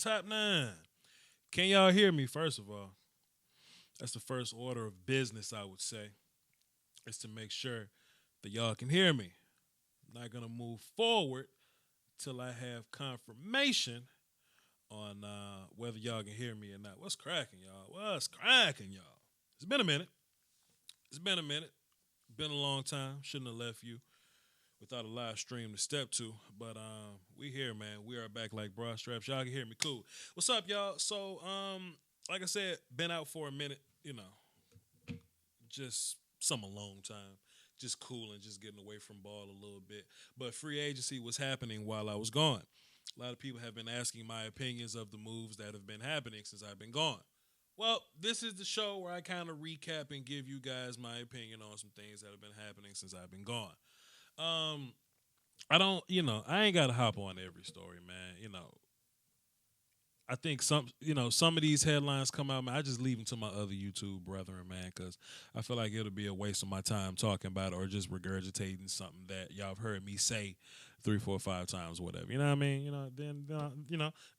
What's happening? Can y'all hear me, first of all? That's the first order of business, I would say, is to make sure that y'all can hear me. I'm not going to move forward till I have confirmation on whether y'all can hear me or not. What's cracking, y'all? What's cracking, y'all? It's been a minute. It's been a minute. Been a long time. Shouldn't have left you without a live stream to step to. But we here, man. We are back like broad straps. Y'all can hear me. Cool. What's up, y'all? So, like I said, been out for a minute, just some alone time. Just cooling, just getting away from ball a little bit. But free agency was happening while I was gone. A lot of people have been asking my opinions of the moves that have been happening since I've been gone. Well, this is the show where I kind of recap and give you guys my opinion on some things that have been happening since I've been gone. I don't, I ain't got to hop on every story, man. I think some of these headlines come out, man. I just leave them to my other YouTube brethren, man, because I feel like it'll be a waste of my time talking about it or just regurgitating something that y'all have heard me say 3, 4, 5 times, whatever. You know what I mean? Then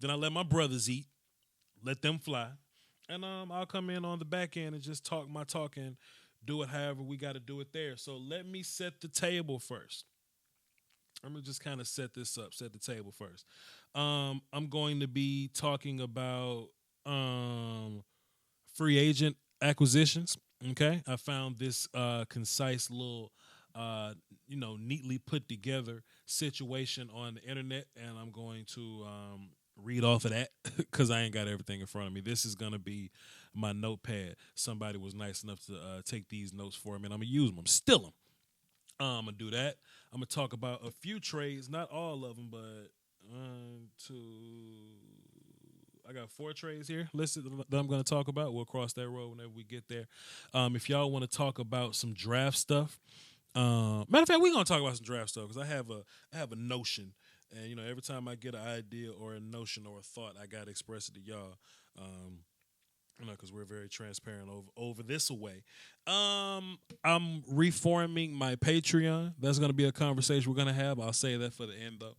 I let my brothers eat, let them fly, and I'll come in on the back end and just talk my talk and do it however we got to do it there. So let me set the table first. I'm going to just kind of set this up, set the table first. I'm going to be talking about free agent acquisitions, okay? I found this concise little, neatly put together situation on the internet, and I'm going to read off of that because I ain't got everything in front of me. This is going to be my notepad. Somebody was nice enough to take these notes for me, and I'm going to use them. I'm still them. I'm going to do that. I'm going to talk about a few trades, not all of them, but 1, 2, I got 4 trades here listed that I'm going to talk about. We'll cross that road whenever we get there. If y'all want to talk about some draft stuff, matter of fact, we're going to talk about some draft stuff because I have a notion, and every time I get an idea or a notion or a thought, I got to express it to y'all. Because we're very transparent over this way. I'm reforming my Patreon. That's going to be a conversation we're going to have. I'll say that for the end, though.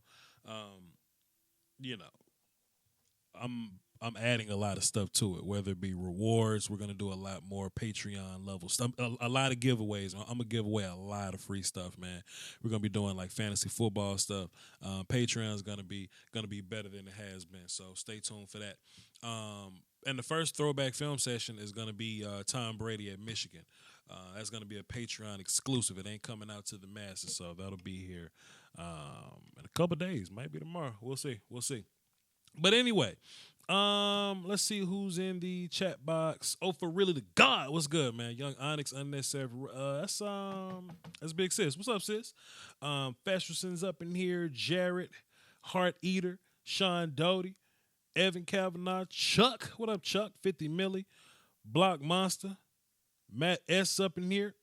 I'm adding a lot of stuff to it, whether it be rewards. We're going to do a lot more Patreon level stuff, a lot of giveaways. I'm going to give away a lot of free stuff, man. We're going to be doing like fantasy football stuff. Patreon is going to be better than it has been, so stay tuned for that. And the first throwback film session is going to be Tom Brady at Michigan. That's going to be a Patreon exclusive. It ain't coming out to the masses, so that'll be here in a couple of days. Might be tomorrow. We'll see. But anyway, let's see who's in the chat box. Oh, for really the God, what's good, man? Young Onyx, unnecessary. That's Big Sis. What's up, sis? Festerson's up in here. Jarrett, Heart Eater, Sean Doty, Evan Kavanaugh, Chuck. What up, Chuck? 50 Millie, Block Monster, Matt S up in here.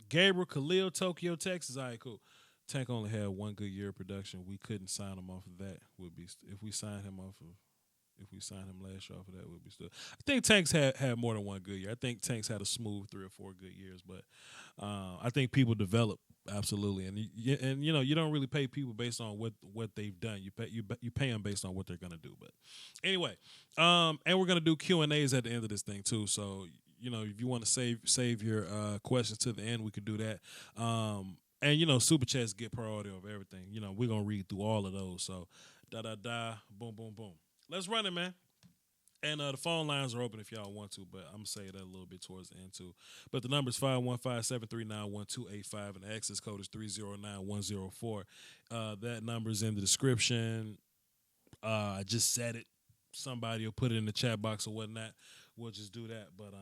Gabriel Khalil, Tokyo, Texas. All right, cool. Tank only had 1 good year of production. We couldn't sign him off of that. If we signed him last year off of that, would be still. I think Tanks had more than 1 good year. I think Tanks had a smooth 3 or 4 good years, but I think people develop absolutely, and you don't really pay people based on what they've done. You pay them based on what they're gonna do. But anyway, and we're gonna do Q&As at the end of this thing too. So if you want to save your questions to the end, we could do that. And super chats get priority over everything. We're gonna read through all of those. So boom, boom, boom. Let's run it, man. And the phone lines are open if y'all want to, but I'm going to say that a little bit towards the end, too. But the number is 515-739-1285, and the access code is 309104. That number is in the description. I just said it. Somebody will put it in the chat box or whatnot. We'll just do that. But,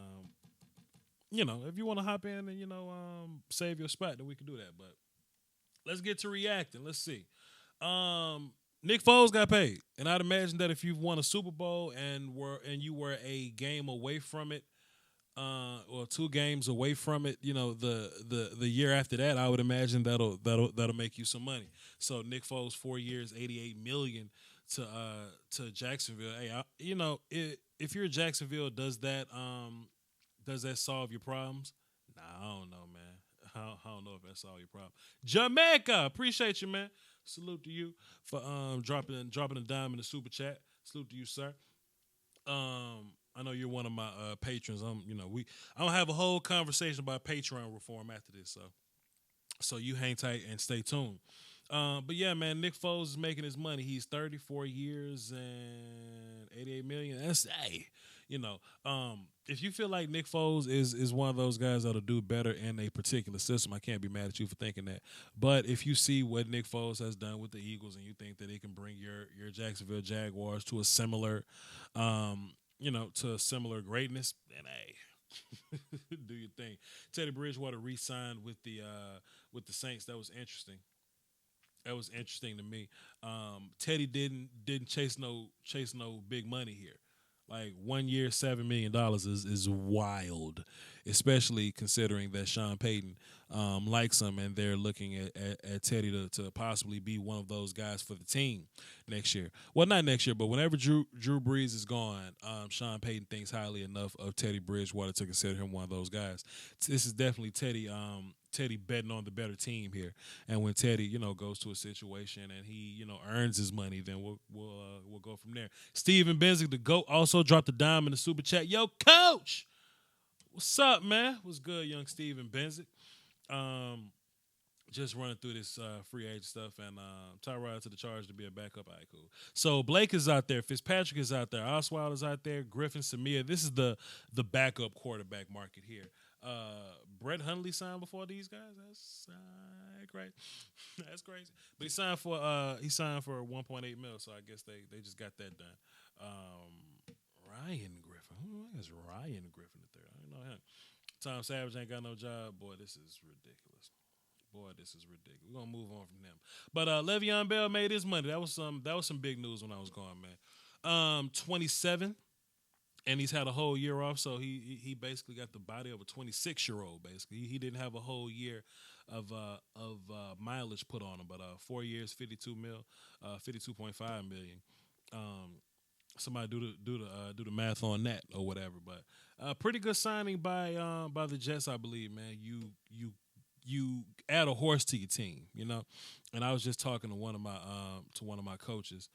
if you want to hop in and, save your spot, then we can do that. But let's get to reacting. Let's see. Nick Foles got paid, and I'd imagine that if you've won a Super Bowl and you were a game away from it, or 2 games away from it, the year after that, I would imagine that'll make you some money. So Nick Foles, 4 years, $88 million to Jacksonville. Hey, if you're Jacksonville, does that solve your problems? Nah, I don't know, man. I don't know if that solves your problem. Jamaica, appreciate you, man. Salute to you for dropping a dime in the super chat. Salute to you, sir. I know you're one of my patrons. I don't have a whole conversation about Patreon reform after this, so you hang tight and stay tuned. But yeah, man, Nick Foles is making his money. He's 34 years and 88 million. That's you know, if you feel like Nick Foles is one of those guys that'll do better in a particular system, I can't be mad at you for thinking that. But if you see what Nick Foles has done with the Eagles and you think that it can bring your Jacksonville Jaguars to a similar, to a similar greatness, then hey, do your thing. Teddy Bridgewater re-signed with the Saints. That was interesting. That was interesting to me. Teddy didn't chase no big money here. Like 1 year, $7 million is wild, especially considering that Sean Payton likes him and they're looking at Teddy to possibly be one of those guys for the team next year. Well, not next year, but whenever Drew Brees is gone, Sean Payton thinks highly enough of Teddy Bridgewater to consider him one of those guys. This is definitely Teddy betting on the better team here, and when Teddy goes to a situation and he earns his money, then we'll go from there. Steven Benzick, the GOAT, also dropped a dime in the super chat. Yo, coach, what's up, man? What's good, young Steven Benzick? Just running through this free agent stuff, and Tyrod to the charge to be a backup. All right, cool. So Blake is out there, Fitzpatrick is out there, Osweiler is out there, Griffin, Samia. This is the backup quarterback market here. Brett Hundley signed before these guys. That's great. That's crazy. But he signed for 1.8 mil. So I guess they just got that done. Ryan Griffin. Who is Ryan Griffin the third? I don't know him. Tom Savage ain't got no job. Boy, this is ridiculous. We're gonna move on from them. But Le'Veon Bell made his money. That was some big news when I was gone, man. 27. And he's had a whole year off, so he basically got the body of a 26-year-old. Basically, he didn't have a whole year of mileage put on him, but 4 years, 52 mil, 52.5 million. Somebody do the math on that or whatever. But pretty good signing by the Jets, I believe. Man, you add a horse to your team, And I was just talking to one of my coaches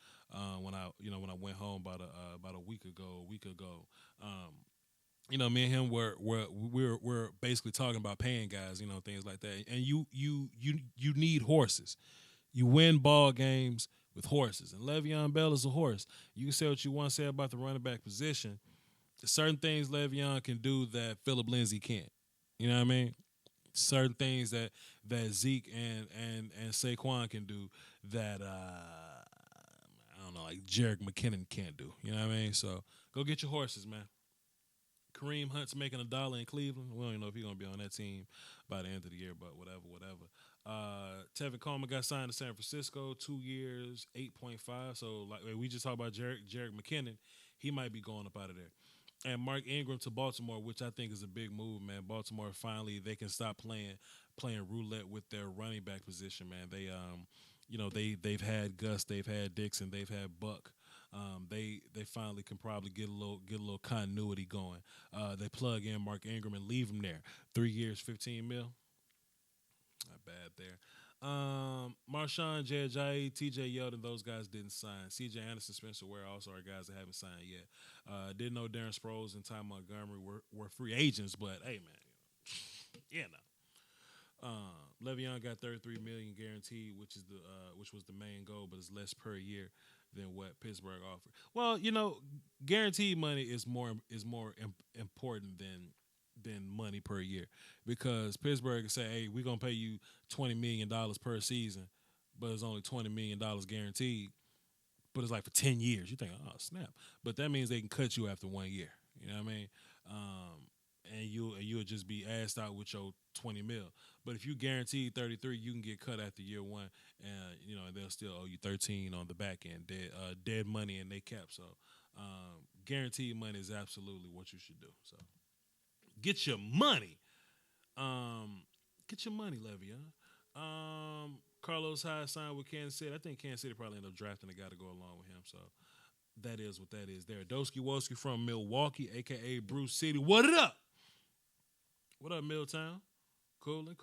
when I went home about a week ago. Me and him we're basically talking about paying guys, things like that. And you need horses. You win ball games with horses, and Le'Veon Bell is a horse. You can say what you want to say about the running back position. There's certain things Le'Veon can do that Philip Lindsay can't. You know what I mean? Certain things that Zeke and Saquon can do that I don't know, like Jerick McKinnon can't do. You know what I mean? So go get your horses, man. Kareem Hunt's making $1 in Cleveland. We don't even know if he's gonna be on that team by the end of the year, but whatever. Tevin Coleman got signed to San Francisco, 2 years, 8.5. So like we just talked about Jerick McKinnon, he might be going up out of there. And Mark Ingram to Baltimore, which I think is a big move, man. Baltimore finally they can stop playing roulette with their running back position, man. They've had Gus, they've had Dixon, they've had Buck. They finally can probably get a little continuity going. They plug in Mark Ingram and leave him there. 3 years, 15 mil. Not bad there. Marshawn, Jay, TJ Yeldon, those guys didn't sign. CJ Anderson, Spencer Ware also are guys that haven't signed yet. Didn't know Darren Sproles and Ty Montgomery were free agents, but hey, man, Le'Veon got $33 million guaranteed, which was the main goal, but it's less per year than what Pittsburgh offered. Well, guaranteed money is more important than money per year, because Pittsburgh can say, hey, we're going to pay you $20 million per season, but it's only $20 million guaranteed, but it's like for 10 years. You think, oh, snap. But that means they can cut you after 1 year. You know what I mean? And you'll just be asked out with your 20 mil. But if you guarantee 33, you can get cut after year one, and they'll still owe you 13 on the back end, dead money in their cap. So guaranteed money is absolutely what you should do. So get your money. Get your money, Le'Veon. Carlos Hyde signed with Kansas City. I think Kansas City probably ended up drafting a guy to go along with him. So that is what that is there. Doski Woski from Milwaukee, a.k.a. Bruce City. What it up? What up, Milltown? Coolin'.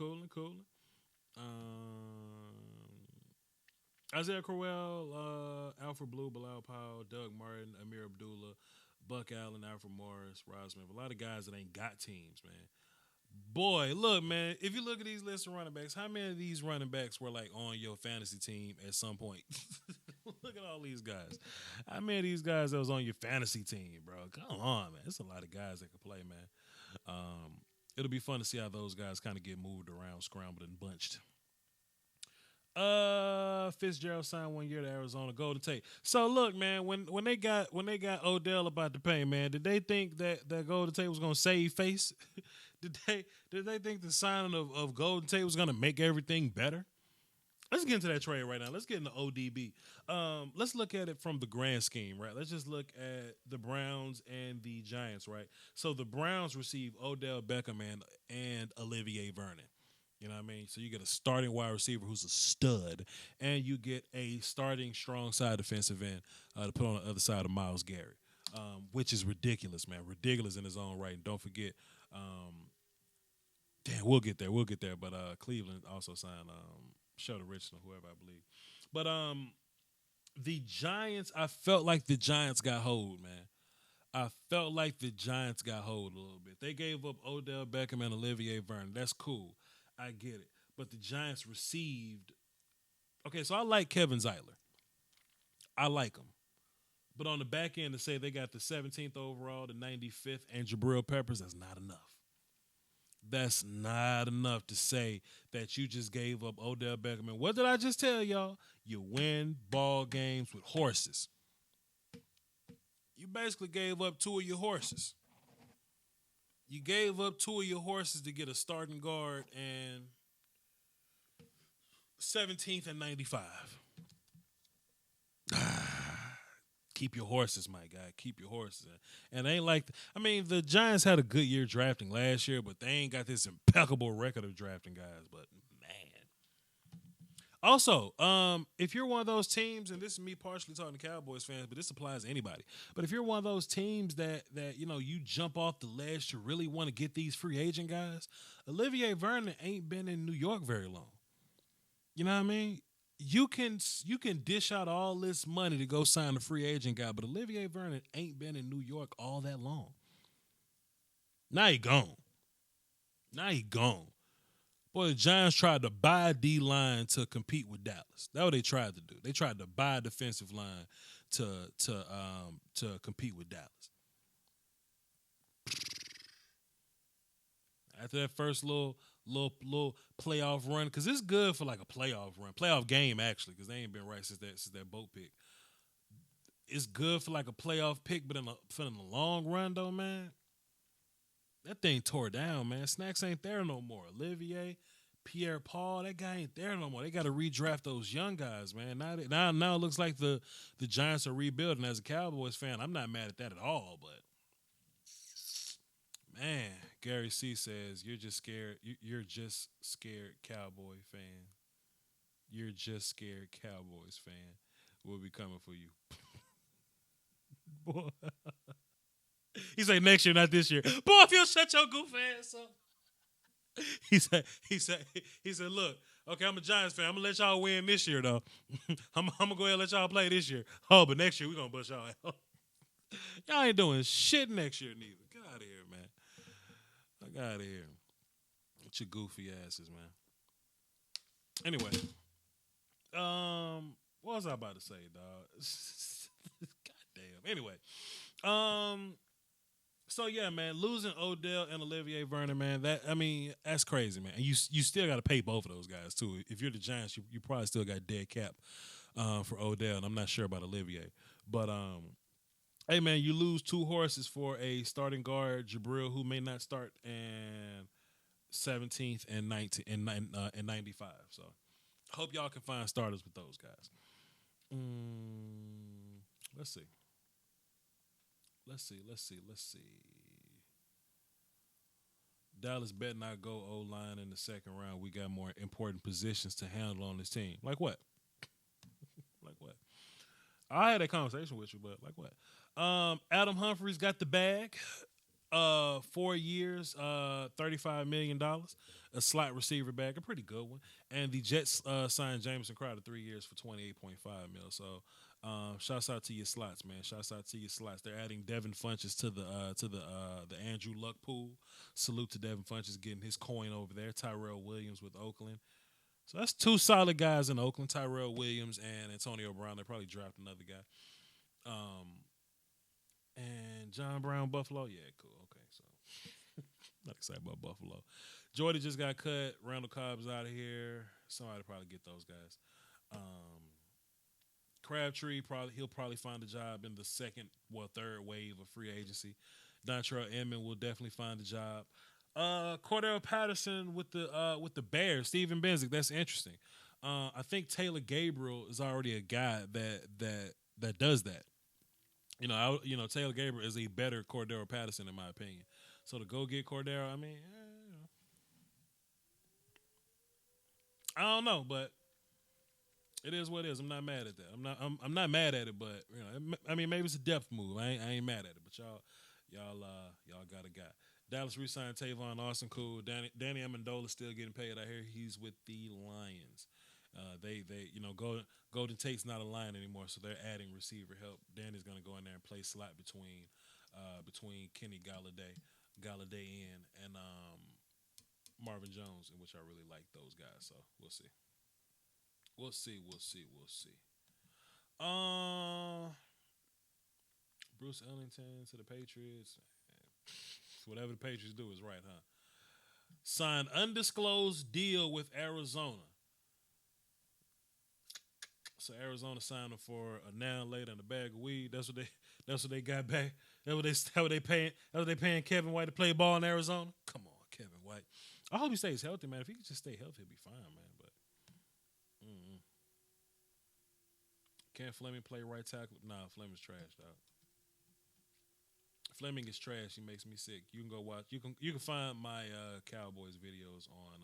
Isaiah Crowell, Alfred Blue, Bilal Powell, Doug Martin, Amir Abdullah, Buck Allen, Alfred Morris, Rod Smith. A lot of guys that ain't got teams, man. Boy, look, man, if you look at these lists of running backs, how many of these running backs were like on your fantasy team at some point? Look at all these guys. How many of these guys that was on your fantasy team, bro? Come on, man. It's a lot of guys that can play, man. It'll be fun to see how those guys kind of get moved around, scrambled, and bunched. Fitzgerald signed 1 year to Arizona Golden Tate. So look, man, when they got Odell about to pay, man, did they think that Golden Tate was gonna save face? did they think the signing of Golden Tate was gonna make everything better? Let's get into that trade right now. Let's get into ODB. Let's look at it from the grand scheme, right? Let's just look at the Browns and the Giants, right? So the Browns receive Odell Beckham and Olivier Vernon. You know what I mean? So you get a starting wide receiver who's a stud, and you get a starting strong side defensive end to put on the other side of Myles Garrett, which is ridiculous, man. Ridiculous in his own right. And don't forget, damn, we'll get there. We'll get there. But Cleveland also signed Sheldon Richardson, whoever I believe. But the Giants, I felt like the Giants got hold, man. I felt like the Giants got hold a little bit. They gave up Odell Beckham and Olivier Vernon. That's cool. I get it. But the Giants received. Okay, so I like Kevin Zeitler. I like him. But on the back end, to say they got the 17th overall, the 95th, and Jabril Peppers, that's not enough. That's not enough to say that you just gave up Odell Beckham. And what did I just tell y'all? You win ball games with horses. You basically gave up two of your horses. You gave up two of your horses to get a starting guard and 17th and 95. Keep your horses, my guy. Keep your horses. And they ain't like, the Giants had a good year drafting last year, but they ain't got this impeccable record of drafting guys. But man. Also, if you're one of those teams, and this is me partially talking to Cowboys fans, but this applies to anybody. But if you're one of those teams that you jump off the ledge to really want to get these free agent guys, Olivier Vernon ain't been in New York very long. You know what I mean? You can dish out all this money to go sign a free agent guy, but Olivier Vernon ain't been in New York all that long. Now he gone. Boy, the Giants tried to buy a D-line to compete with Dallas. That's what they tried to do. They tried to buy a defensive line to compete with Dallas. After that first little playoff run, because it's good for like a playoff game actually, because they ain't been right since that boat pick. It's good for like a playoff pick, but in the long run though, man, that thing tore down, man. Snacks ain't there no more. Olivier, Pierre Paul, that guy ain't there no more. They got to redraft those young guys, man. Now it looks like the Giants are rebuilding. As a Cowboys fan, I'm not mad at that at all. But man, Gary C says you're just scared. You're just scared, Cowboy fan. You're just scared, Cowboys fan. We'll be coming for you, boy. He said next year, not this year. Boy, if you'll shut your goof ass up. He said, look, okay, I'm a Giants fan. I'm gonna let y'all win this year though. I'm gonna go ahead and let y'all play this year. Oh, but next year we're gonna bust y'all out. Y'all ain't doing shit next year neither. Get out of here, man. Get out of here. Get your goofy asses, man. Anyway. What was I about to say, dog? Goddamn. Anyway. So yeah, man, losing Odell and Olivier Vernon, man, that's crazy, man. And you still got to pay both of those guys too. If you're the Giants, you probably still got dead cap for Odell, and I'm not sure about Olivier. But hey, man, you lose two horses for a starting guard, Jabril, who may not start in 17th and 19 and 95. So hope y'all can find starters with those guys. Let's see. Dallas better not go O-line in the second round. We got more important positions to handle on this team. Like what? Like what? I had that conversation with you, but like what? Adam Humphries got the bag. 4 years, $35 million, a slot receiver back, a pretty good one. And the Jets signed Jameson Crowder 3 years for 28.5 mil. So, shouts out to your slots, man. Shouts out to your slots. They're adding Devin Funches to the Andrew Luck pool. Salute to Devin Funches getting his coin over there. Tyrell Williams with Oakland. So that's two solid guys in Oakland. Tyrell Williams and Antonio Brown. They probably draft another guy. And John Brown, Buffalo. Yeah, cool. Okay, so not excited about Buffalo. Jordy just got cut. Randall Cobb's out of here. Somebody probably get those guys. Crabtree he'll probably find a job in the third wave of free agency. Dontrell Inman will definitely find a job. Cordell Patterson with the Bears. Steven Benzik. That's interesting. I think Taylor Gabriel is already a guy that does that. Taylor Gabriel is a better Cordero Patterson in my opinion. So to go get Cordero, I mean, I don't know, but it is what it is. I'm not mad at that. I'm not mad at it, but I mean, maybe it's a depth move. I ain't mad at it, but y'all got a guy. Dallas re-signed Tavon Austin, cool. Danny Amendola still getting paid. I hear he's with the Lions. They Golden Tate's not a Lion anymore, so they're adding receiver help. Danny's gonna go in there and play slot between Kenny Galladay and Marvin Jones, in which I really like those guys. So we'll see. Bruce Ellington to the Patriots. Whatever the Patriots do is right, huh? Signed undisclosed deal with Arizona. So Arizona signed him for a now and later and a bag of weed. That's what they got back. That's what they paying Kevin White to play ball in Arizona. Come on, Kevin White. I hope he stays healthy, man. If he can just stay healthy, he'll be fine, man. But can Fleming play right tackle? Nah, Fleming's trash, dog. Fleming is trash. He makes me sick. You can go watch. You can find my Cowboys videos on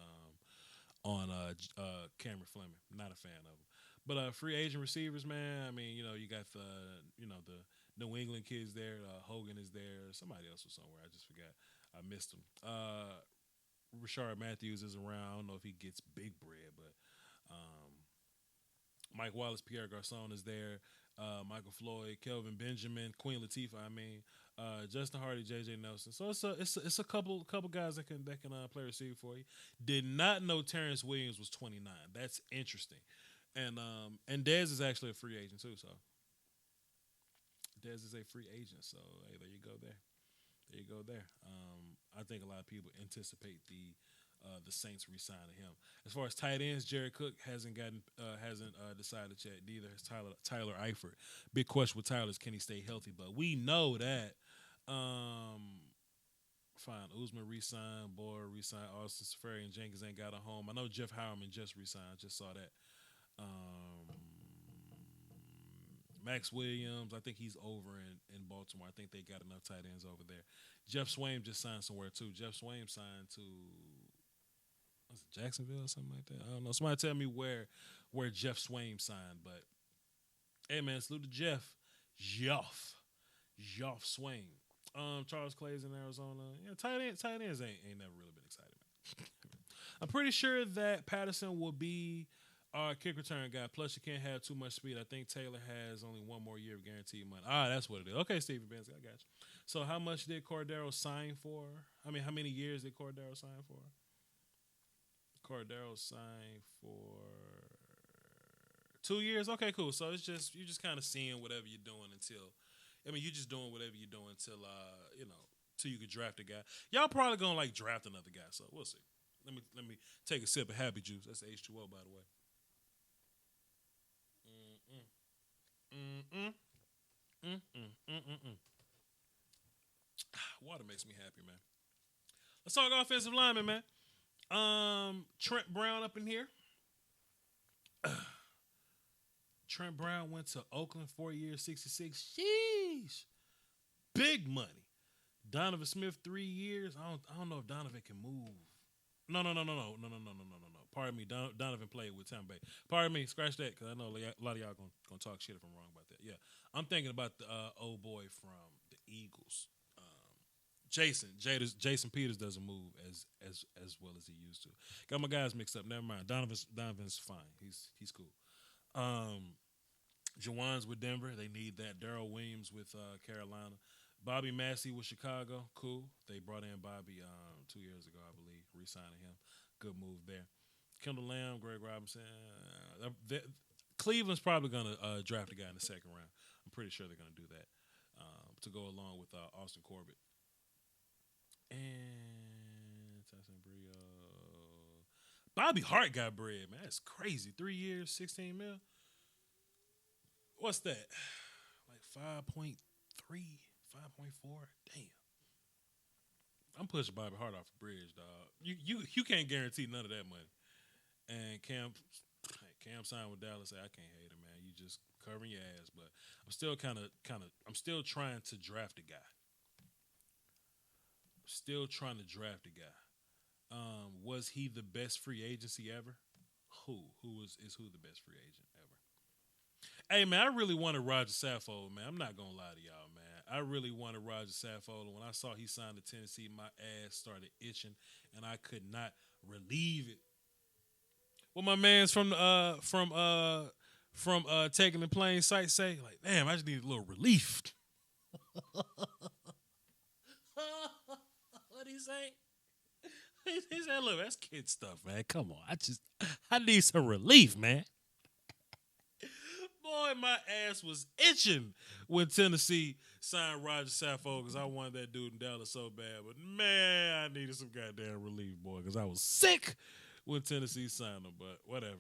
Cameron Fleming. Not a fan of him. But free agent receivers, man. I mean, you got the New England kids there. Hogan is there. Somebody else was somewhere. I just forgot. I missed him. Rashard Matthews is around. I don't know if he gets big bread, but Mike Wallace, Pierre Garcon is there. Michael Floyd, Kelvin Benjamin, Queen Latifah. I mean, Justin Hardy, J.J. Nelson. So it's a couple guys that can play receiver for you. Did not know Terrence Williams was 29. That's interesting. And Dez is actually a free agent too. So Dez is a free agent. So hey, there you go there. I think a lot of people anticipate the Saints re-signing him. As far as tight ends, Jared Cook hasn't decided yet. Neither has Tyler Eifert. Big question with Tyler is, can he stay healthy? But we know that. Fine, Uzman re-signed, Boyer re-signed, Austin Safari and Jenkins ain't got a home. I know Jeff Howerman just re-signed. Just saw that. Max Williams, I think he's over in Baltimore. I think they got enough tight ends over there. Jeff Swaim just signed somewhere too. Jeff Swaim signed to Jacksonville or something like that. I don't know. Somebody tell me where Jeff Swaim signed. But hey, man, salute to Jeff Swaim. Charles Clay's in Arizona. Yeah, tight ends ain't never really been excited, man. I'm pretty sure that Patterson will be our kick return guy. Plus, you can't have too much speed. I think Taylor has only one more year of guaranteed money. That's what it is. Okay, Stephen Benz, I got you. So, how much did Cordero sign for? I mean, how many years did Cordero sign for? Cordero signed for 2 years. Okay, cool. So you're just kind of seeing whatever you're doing you're just doing whatever you're doing until till you can draft a guy. Y'all probably gonna draft another guy. So we'll see. Let me take a sip of Happy Juice. That's H2O, by the way. Water makes me happy, man. Let's talk offensive lineman, man. Trent Brown up in here. Trent Brown went to Oakland 4 years, 66. Sheesh. Big money. Donovan Smith 3 years. I don't know if Donovan can move. No. Pardon me. Donovan played with Tampa Bay. Pardon me. Scratch that, because I know a lot of y'all gonna talk shit if I'm wrong about that. Yeah, I'm thinking about the old boy from the Eagles, Jason Peters doesn't move as well as he used to. Got my guys mixed up. Never mind. Donovan's fine. He's cool. Jawan's with Denver. They need that. Darrell Williams with Carolina. Bobby Massey with Chicago. Cool. They brought in Bobby 2 years ago, I believe, re-signing him. Good move there. Kendall Lamb, Greg Robinson. Cleveland's probably going to draft a guy in the second round. I'm pretty sure they're going to do that to go along with Austin Corbett. And Tyson Brio. Bobby Hart got bread, man. That's crazy. 3 years, 16 mil. What's that? Like 5.3, 5.4? Damn. I'm pushing Bobby Hart off the bridge, dog. You can't guarantee none of that money. And Cam signed with Dallas. I can't hate him, man. You just covering your ass. But I'm still I'm still trying to draft a guy. Was he the best free agency ever? Who is the best free agent ever? Hey, man, I really wanted Roger Saffold, man. I'm not going to lie to y'all, man. I really wanted Roger Saffold. And when I saw he signed to Tennessee, my ass started itching, and I could not relieve it. What my man's from Taking the Plain Sight say, like, damn, I just need a little relief. What'd he say? He said, look, that's kid stuff, man. Come on. I need some relief, man. Boy, my ass was itching when Tennessee signed Roger Saffold because I wanted that dude in Dallas so bad. But, man, I needed some goddamn relief, boy, because I was sick when Tennessee signed him. But whatever.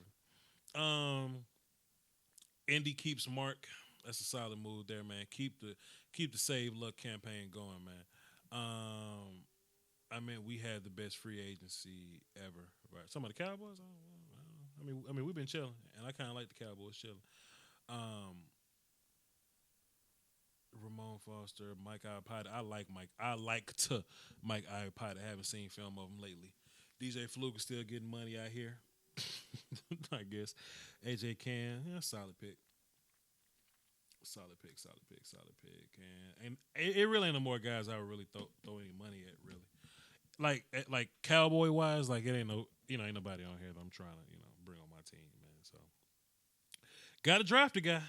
Indy keeps Mark. That's a solid move there, man. Keep the Save Luck campaign going, man. I mean, we had the best free agency ever. Right? Some of the Cowboys. I mean, we've been chilling, and I kind of like the Cowboys chilling. Ramon Foster, Mike Iapata. I like Mike Iapata. I haven't seen film of him lately. DJ Fluke is still getting money out here. I guess. AJ Can, solid pick. Solid pick. And it really ain't no more guys I would really throw any money at, really. Like Cowboy wise, like it ain't ain't nobody on here that I'm trying to, bring on my team, man. So gotta draft a guy.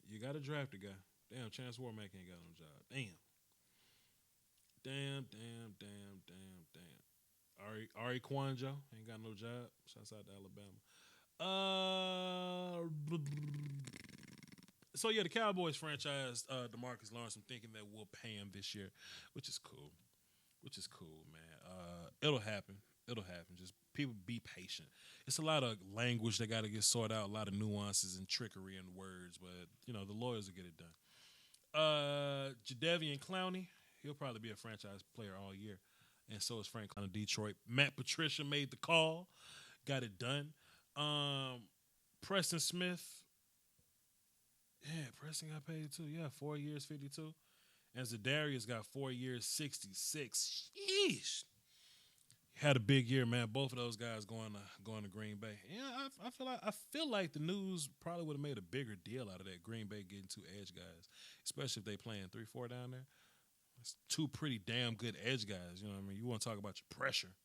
You gotta draft a guy. Damn, Chance Warmack ain't got no job. Damn. Ari Kwanjo ain't got no job. Shouts out to Alabama. So yeah, the Cowboys franchise, DeMarcus Lawrence, I'm thinking that we'll pay him this year, which is cool, man. It'll happen. Just people be patient. It's a lot of language that got to get sorted out, a lot of nuances and trickery in words, but the lawyers will get it done. Jadeveon Clowney, he'll probably be a franchise player all year, and so is Frank Clowney of Detroit. Matt Patricia made the call, got it done. Preston Smith. Yeah, Preston got paid too. Yeah, 4 years, 52. And Zadarius got 4 years, 66. Sheesh. Had a big year, man. Both of those guys going to Green Bay. Yeah, I feel like the news probably would have made a bigger deal out of that. Green Bay getting 2 edge guys, especially if they playing 3-4 down there. It's 2 pretty damn good edge guys. You know what I mean? You want to talk about your pressure.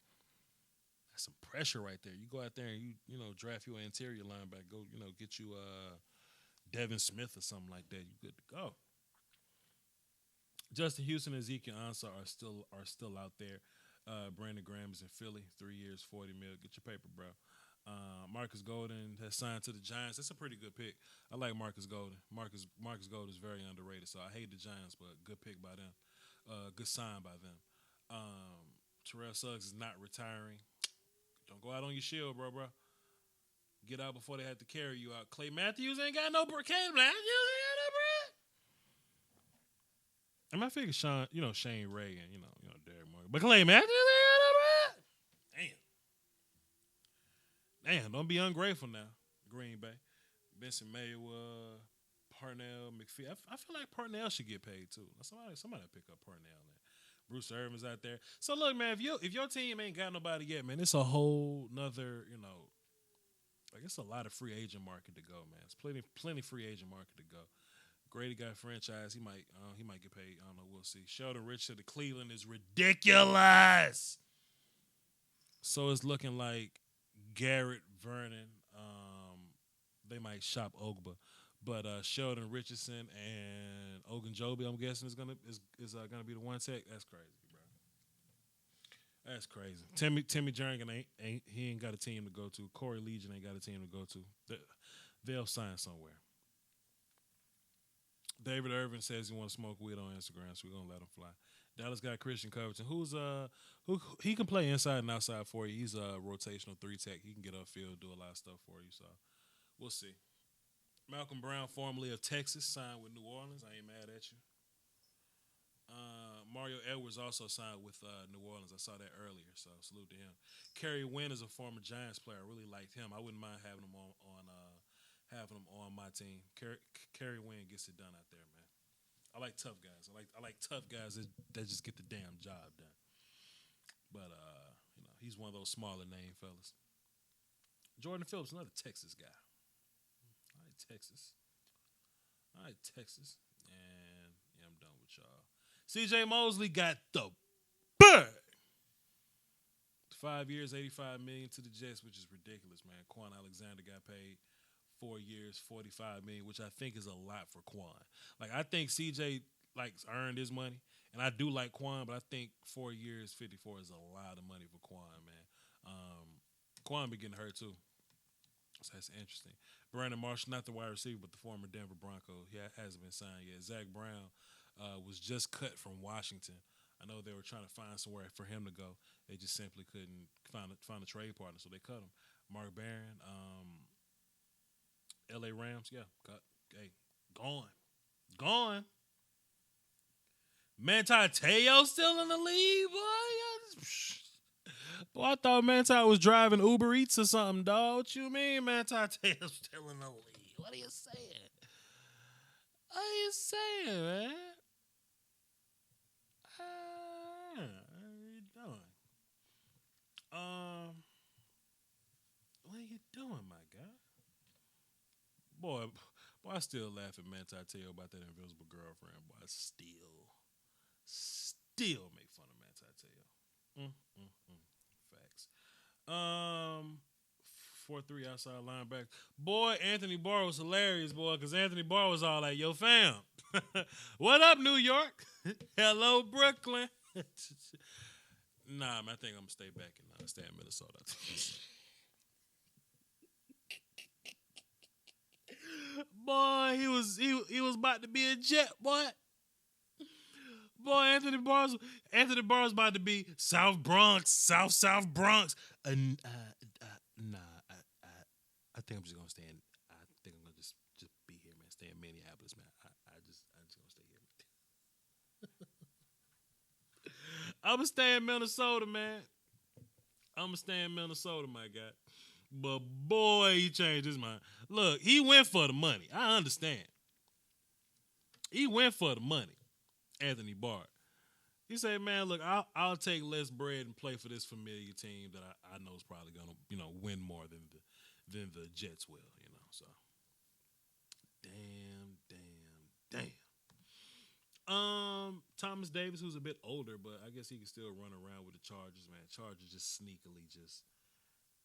That's some pressure right there. You go out there and you draft you an interior linebacker. Go get you Devin Smith or something like that. You good to go. Justin Houston and Ezekiel Ansah are still out there. Brandon Graham is in Philly, 3 years, $40 million. Get your paper, bro. Marcus Golden has signed to the Giants. That's a pretty good pick. I like Marcus Golden. Marcus Golden is very underrated, so I hate the Giants, but good pick by them. Good sign by them. Terrell Suggs is not retiring. Don't go out on your shield, bro. Get out before they have to carry you out. Clay Matthews ain't got no bread. I mean, I figure Shane Ray and Derek Morgan, but Clay Matthews ain't got no bread. Damn, don't be ungrateful now, Green Bay. Benson Mayweather, Parnell, McPhee. I feel like Parnell should get paid too. Somebody pick up Parnell. Bruce Irvin's out there. So look, man, if your team ain't got nobody yet, man, it's a whole nother, it's a lot of free agent market to go, man. It's plenty free agent market to go. Grady got franchise. He might get paid. I don't know. We'll see. Sheldon Richard to Cleveland is ridiculous. So it's looking like Garrett Vernon. They might shop Ogba, but Sheldon Richardson and Ogunjobi, I'm guessing is gonna be the one tech. That's crazy, bro. That's crazy. Timmy Jernigan ain't got a team to go to. Corey Legion ain't got a team to go to. They'll sign somewhere. David Irvin says he want to smoke weed on Instagram, so we're gonna let him fly. Dallas got Christian Covington, who he can play inside and outside for you. He's a rotational three tech. He can get upfield, do a lot of stuff for you. So we'll see. Malcolm Brown, formerly of Texas, signed with New Orleans. I ain't mad at you. Mario Edwards also signed with New Orleans. I saw that earlier, so salute to him. Kerry Wynn is a former Giants player. I really liked him. I wouldn't mind having him on my team. Kerry Wynn gets it done out there, man. I like tough guys. I like tough guys that just get the damn job done. But he's one of those smaller name fellas. Jordan Phillips, another Texas guy. All right, Texas. And yeah, I'm done with y'all. C.J. Mosley got the bird. 5 years, $85 million to the Jets, which is ridiculous, man. Quan Alexander got paid 4 years, $45 million, which I think is a lot for Quan. Like, I think CJ earned his money, and I do like Quan, but I think 4 years, 54 is a lot of money for Quan, man. Quan be getting hurt too, so that's interesting. Brandon Marshall, not the wide receiver, but the former Denver Bronco, he hasn't been signed yet. Zack Brown was just cut from Washington. I know they were trying to find somewhere for him to go. They just simply couldn't find a trade partner, so they cut him. Mark Barron, L.A. Rams, yeah, cut. Hey, gone. Manti Te'o still in the league, boy. Boy, I thought Manti was driving Uber Eats or something, dog. What you mean Manti Te'o's still in the league? What are you saying? Man? What are you doing? What are you doing, my guy? Boy, I still laugh at Manti Te'o about that invisible girlfriend. Boy, I still make fun of Manti Te'o. Facts. 4-3 outside linebacker. Boy, Anthony Barr was hilarious, boy, because Anthony Barr was all like, yo, fam. What up, New York? Hello, Brooklyn. Nah, man, I think I'm going to stay back and stay in Minnesota. Boy, he was about to be a Jet, boy. Boy, Anthony Barr's about to be South Bronx, South Bronx. Nah, I think I'm just gonna stay in. I think I'm gonna just be here, man. Stay in Minneapolis, man. I just gonna stay here. I'm gonna stay in Minnesota, man. I'm gonna stay in Minnesota, my guy. But boy, he changed his mind. Look, he went for the money. I understand. He went for the money. Anthony Barr. He said, man, look, I'll take less bread and play for this familiar team that I know is probably gonna, win more than the Jets will, So damn. Thomas Davis, who's a bit older, but I guess he can still run around with the Chargers, man. Chargers just sneakily just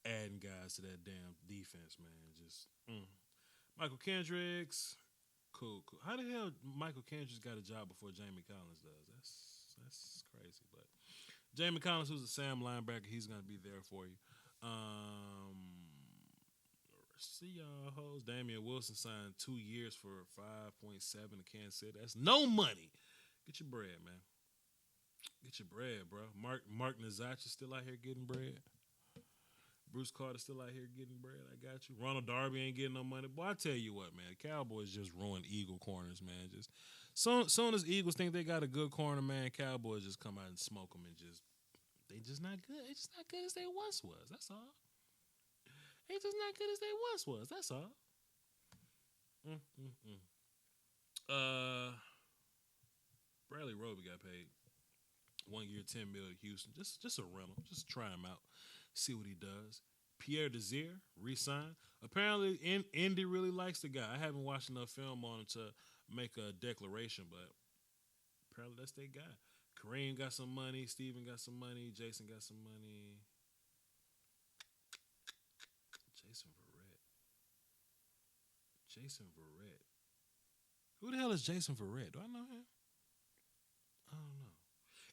adding guys to that damn defense, man. Just Michael Kendricks. Cool. How the hell Michael Kendricks got a job before Jamie Collins does? That's crazy. But Jamie Collins, who's a Sam linebacker, he's gonna be there for you. See y'all hoes. Damian Wilson signed 2 years for $5.7 to Kansas City. That's no money. Get your bread, man. Get your bread, bro. Mark Nazacha still out here getting bread. Bruce Carter still out here getting bread. I got you. Ronald Darby ain't getting no money. Boy, I tell you what, man. The Cowboys just ruined Eagle corners, man. Just soon as Eagles think they got a good corner, man, Cowboys just come out and smoke them and they just not good. They just not good as they once was. That's all. They just not good as they once was. That's all. Bradley Roby got paid 1 year, $10 million Houston. Just a rental. Just try him out. See what he does. Pierre Desir re-signed. Apparently, Indy really likes the guy. I haven't watched enough film on him to make a declaration, but apparently that's their guy. Kareem got some money. Steven got some money. Jason got some money. Jason Verrett. Jason Verrett. Who the hell is Jason Verrett? Do I know him? I don't know.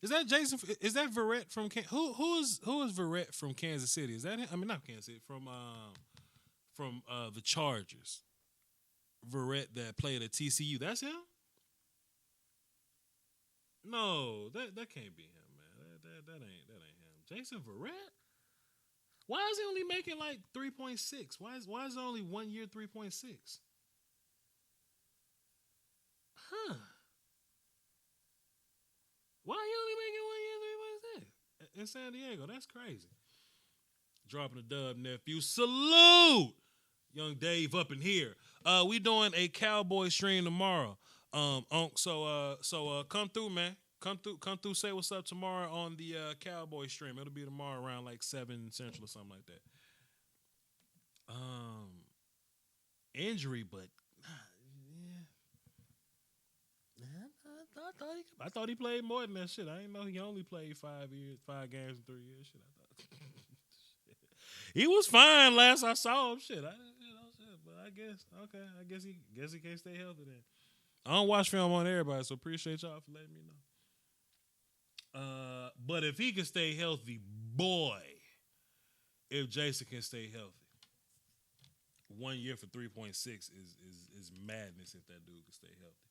Is that Jason? Is that Verrett from who is Verrett from Kansas City? Is that him? I mean, not Kansas City. From the Chargers. Verrett that played at TCU. That's him. No, that can't be him, man. That ain't him. Jason Verrett. Why is he only making like 3.6? Why is it only 1 year 3.6? Huh. Why are you only making 1 year 3.6? In San Diego? That's crazy. Dropping a dub, nephew. Salute! Young Dave up in here. We doing a Cowboy stream tomorrow. So come through, man. Come through, say what's up tomorrow on the Cowboy stream. It'll be tomorrow around like 7 Central or something like that. Injury, but I thought he played more than that shit. I didn't know he only played 5 games in 3 years. Shit, I thought he was fine last I saw him. Shit, but I guess okay. I guess he can't stay healthy then. I don't watch film on everybody, so appreciate y'all for letting me know. But if he can stay healthy, boy, if Jason can stay healthy, 1 year for 3.6 is madness if that dude can stay healthy.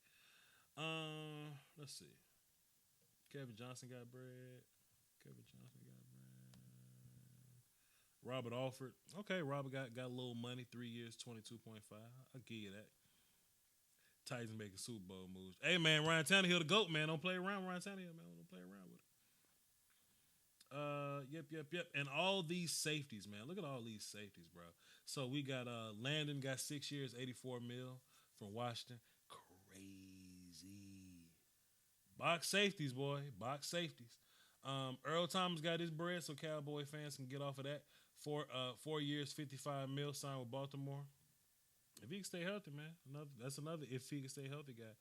Let's see. Kevin Johnson got bread. Robert Alford. Okay, Robert got a little money. 3 years, 22.5. I'll give you that. Titans making Super Bowl moves. Hey, man, Ryan Tannehill the GOAT, man. Don't play around with Ryan Tannehill, man. Don't play around with it. Yep. And all these safeties, man. Look at all these safeties, bro. So we got Landon got 6 years, 84 mil from Washington. Crazy. Box safeties, boy. Box safeties. Earl Thomas got his bread, so Cowboy fans can get off of that. 4 years, 55 mil signed with Baltimore. If he can stay healthy, man, that's another if he can stay healthy guy.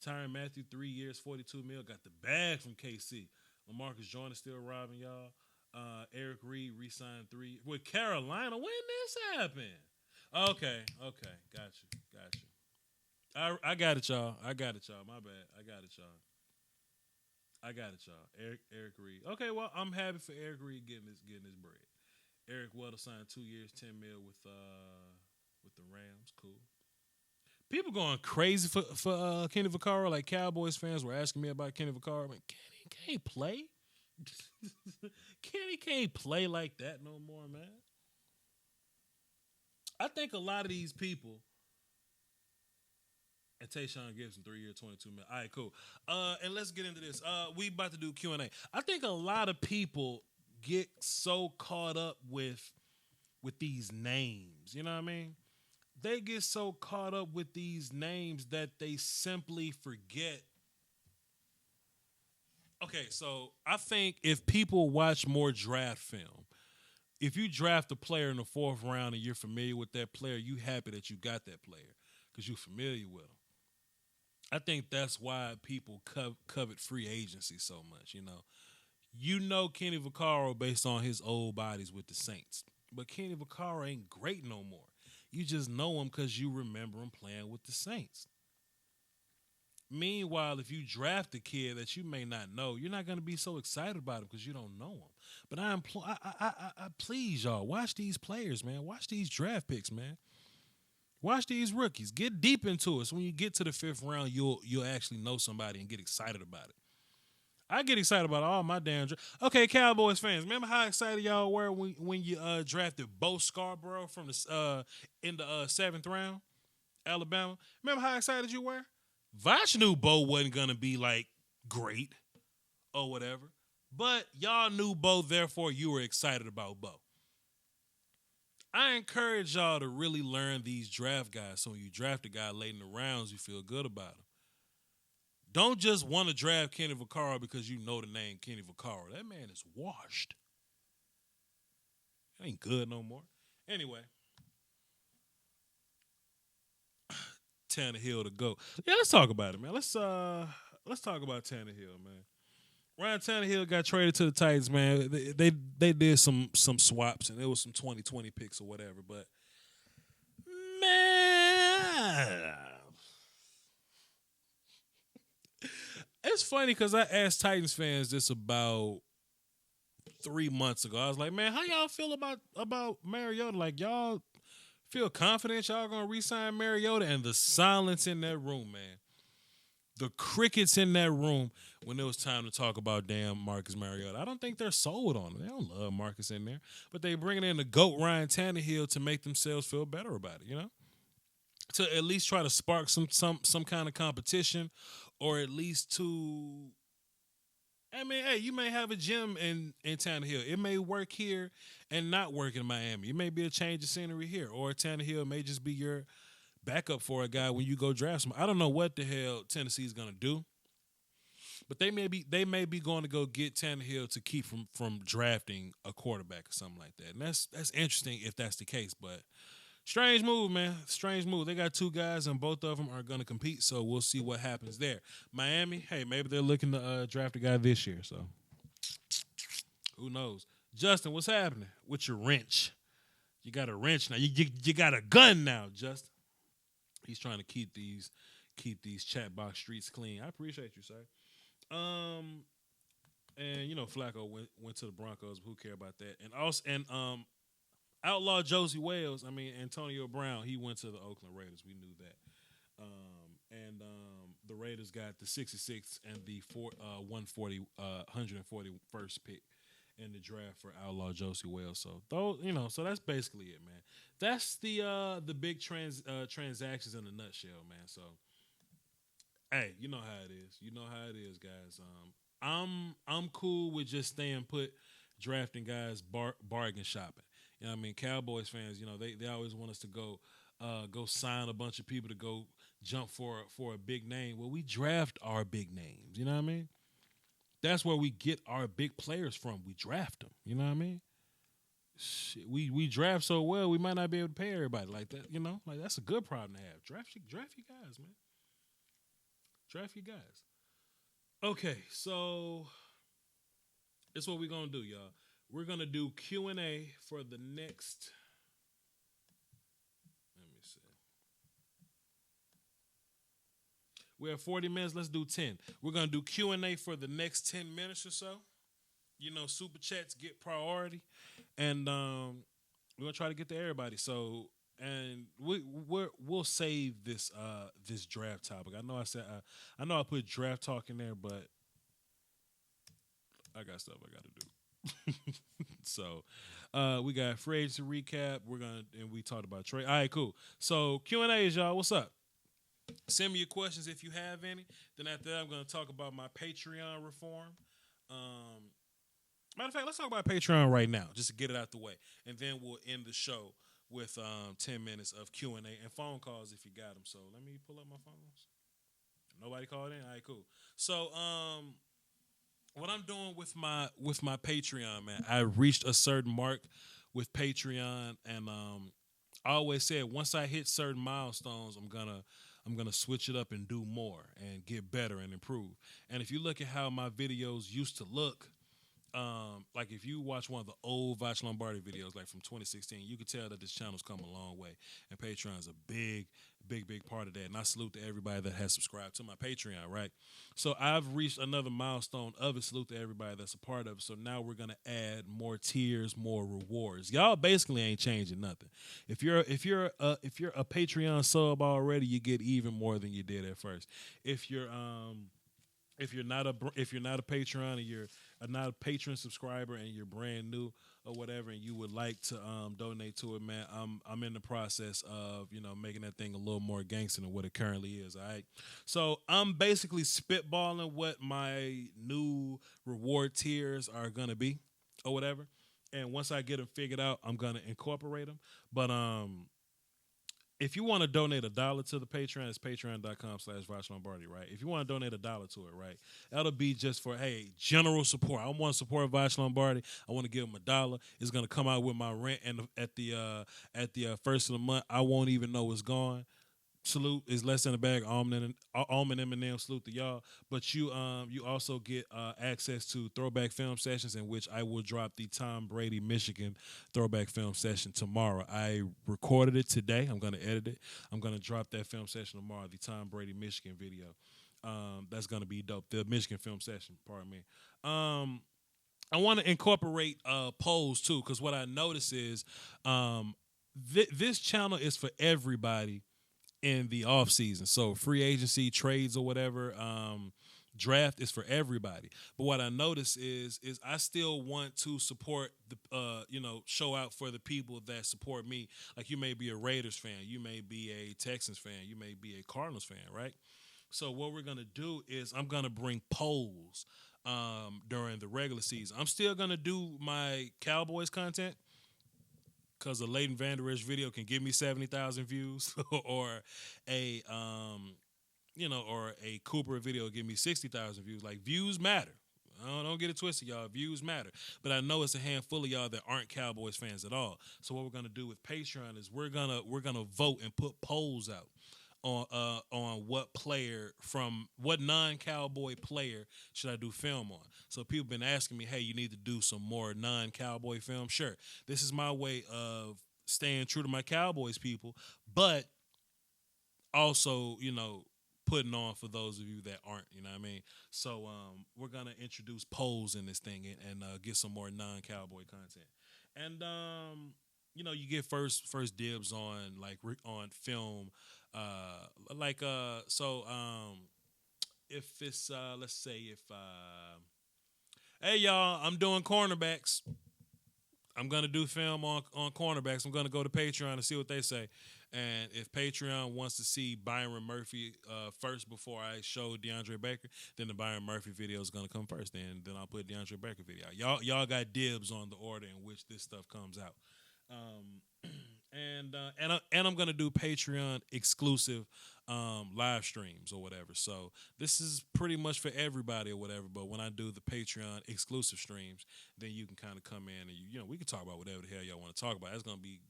Tyrann Mathieu, 3 years, 42 mil, got the bag from KC. LaMarcus Joyner still robbing y'all. Eric Reed re-signed 3 with Carolina. When this happened? Okay, got you. I got it, y'all. My bad. I got it, y'all. Eric Reed. Okay, well, I'm happy for Eric Reed getting his bread. Eric Weddle signed 2 years, 10 mil with the Rams. Cool. People going crazy for Kenny Vaccaro. Like Cowboys fans were asking me about Kenny Vaccaro. Like, Kenny can't play. Kenny can't play like that no more, man. I think a lot of these people. And Tayshaun Gibson, 3 year, 22 mil. All right, cool. And let's get into this. We about to do Q&A. I think a lot of people get so caught up with these names. You know what I mean? They get so caught up with these names that they simply forget. Okay, so I think if people watch more draft film, if you draft a player in the 4th round and you're familiar with that player, you happy that you got that player because you're familiar with him. I think that's why people covet free agency so much, You know Kenny Vaccaro based on his old bodies with the Saints. But Kenny Vaccaro ain't great no more. You just know him because you remember him playing with the Saints. Meanwhile, if you draft a kid that you may not know, you're not going to be so excited about him because you don't know him. But I please y'all, watch these players, man. Watch these draft picks, man. Watch these rookies. Get deep into it. So when you get to the 5th round, you'll actually know somebody and get excited about it. I get excited about all my damn Okay, Cowboys fans, remember how excited y'all were when you drafted Bo Scarborough from the in the 7th round, Alabama? Remember how excited you were? Voch knew Bo wasn't gonna be like great or whatever, but y'all knew Bo, therefore you were excited about Bo. I encourage y'all to really learn these draft guys, so when you draft a guy late in the rounds, you feel good about him. Don't just want to draft Kenny Vaccaro because you know the name Kenny Vaccaro. That man is washed. Ain't good no more. Anyway. Tannehill to go. Yeah, let's talk about it, man. Let's talk about Tannehill, man. Ryan Tannehill got traded to the Titans, man. They did some swaps, and it was some 2020 picks or whatever. But man, it's funny because I asked Titans fans this about 3 months ago. I was like, man, how y'all feel about Mariota? Like, y'all feel confident y'all gonna re-sign Mariota? And the silence in that room, man. The crickets in that room when it was time to talk about damn Marcus Mariota. I don't think they're sold on it. They don't love Marcus in there. But they bringing in the GOAT Ryan Tannehill to make themselves feel better about it, you know? To at least try to spark some kind of competition, or at least to, I mean, hey, you may have a gym in Tannehill. It may work here and not work in Miami. It may be a change of scenery here, or Tannehill may just be your backup for a guy when you go draft him. I don't know what the hell Tennessee's gonna do, but they may be going to go get Tannehill to keep from drafting a quarterback or something like that. And that's interesting if that's the case. But strange move, man. Strange move. They got two guys, and both of them are going to compete. So we'll see what happens there. Miami, hey, maybe they're looking to draft a guy this year. So who knows? Justin, what's happening with your wrench? You got a wrench now. You got a gun now, Justin. He's trying to keep these chat box streets clean. I appreciate you, sir. And you know Flacco went to the Broncos. But who care about that? And also outlaw Josie Wales. I mean Antonio Brown. He went to the Oakland Raiders. We knew that. And the Raiders got the 66th and the 141st pick in the draft for outlaw Josie Wales. So so that's basically it, man. That's the big transactions in a nutshell, man. So hey, you know how it is. You know how it is, guys. I'm cool with just staying put, drafting guys, bargain shopping. You know what I mean? Cowboys fans, you know, they always want us to go sign a bunch of people to go jump for a big name. Well, we draft our big names. You know what I mean? That's where we get our big players from. We draft them. You know what I mean? Shit, we draft so well, we might not be able to pay everybody like that. You know, like that's a good problem to have. Draft your guys, man. Draft your guys. Okay, so it's what we're gonna do, y'all. We're gonna do Q&A for the next. Let me see. We have 40 minutes. Let's do 10. We're gonna do Q&A for the next 10 minutes or so. You know, super chats get priority, and we're gonna try to get to everybody. So, and we'll save this draft topic. I know I put draft talk in there, but I got stuff I got to do. So, we got free agency recap. And we talked about trade. All right, cool. So Q&As, y'all. What's up? Send me your questions if you have any. Then after that, I'm gonna talk about my Patreon reform. Matter of fact, let's talk about Patreon right now, just to get it out the way, and then we'll end the show with 10 minutes of Q&A and phone calls if you got them. So let me pull up my phones. Nobody called in. All right, cool. So what I'm doing with my Patreon, man, I reached a certain mark with Patreon, and I always said once I hit certain milestones, I'm gonna switch it up and do more and get better and improve. And if you look at how my videos used to look. Like if you watch one of the old Voch Lombardi videos, like from 2016, you can tell that this channel's come a long way, and Patreon's a big part of that. And I salute to everybody that has subscribed to my Patreon, right? So I've reached another milestone of it. Salute to everybody that's a part of it. So now we're gonna add more tiers, more rewards. Y'all basically ain't changing nothing. If you're a Patreon sub already, you get even more than you did at first. If you're not a Patreon and you're not a patron subscriber and you're brand new or whatever, and you would like to donate to it, man, I'm in the process of making that thing a little more gangster than what it currently is. All right, so I'm basically spitballing what my new reward tiers are gonna be or whatever, and once I get them figured out, I'm gonna incorporate them. But if you want to donate $1 to the Patreon, it's patreon.com/Voch Lombardi, right? If you want to donate $1 to it, right, that'll be just for, hey, general support. I want to support Voch Lombardi. I want to give him $1. It's going to come out with my rent, and at the first of the month, I won't even know it's gone. salute is less in the bag. Almond Eminem, salute to y'all. But you also get access to throwback film sessions in which I will drop the Tom Brady Michigan throwback film session tomorrow. I recorded it today. I'm gonna edit it. I'm gonna drop that film session tomorrow. The Tom Brady Michigan video. That's gonna be dope. The Michigan film session. Pardon me. I want to incorporate polls too, because what I notice is this channel is for everybody in the off season. So free agency, trades or whatever, draft is for everybody. But what I notice is I still want to support the show out for the people that support me. Like you may be a Raiders fan, you may be a Texans fan, you may be a Cardinals fan, right? So what we're gonna do is I'm gonna bring polls during the regular season. I'm still gonna do my Cowboys content because a Leighton Vander Esch video can give me 70,000 views, or a or a Cooper video give me 60,000 views. Like views matter. Don't get it twisted, y'all. Views matter. But I know it's a handful of y'all that aren't Cowboys fans at all. So what we're gonna do with Patreon is we're gonna vote and put polls out on what non-Cowboy player should I do film on. So people been asking me, hey, you need to do some more non-Cowboy film. Sure, this is my way of staying true to my Cowboys people, but also putting on for those of you that aren't. You know what I mean? So we're gonna introduce polls in this thing and get some more non-Cowboy content. And you get first dibs on on film. If it's let's say if hey y'all, I'm doing cornerbacks. I'm gonna do film on cornerbacks. I'm gonna go to Patreon and see what they say. And if Patreon wants to see Byron Murphy first before I show DeAndre Baker, then the Byron Murphy video is gonna come first. Then I'll put DeAndre Baker video out. Y'all got dibs on the order in which this stuff comes out. And I'm gonna do Patreon exclusive live streams or whatever. So this is pretty much for everybody or whatever. But when I do the Patreon exclusive streams, then you can kind of come in and we can talk about whatever the hell y'all want to talk about. It's gonna be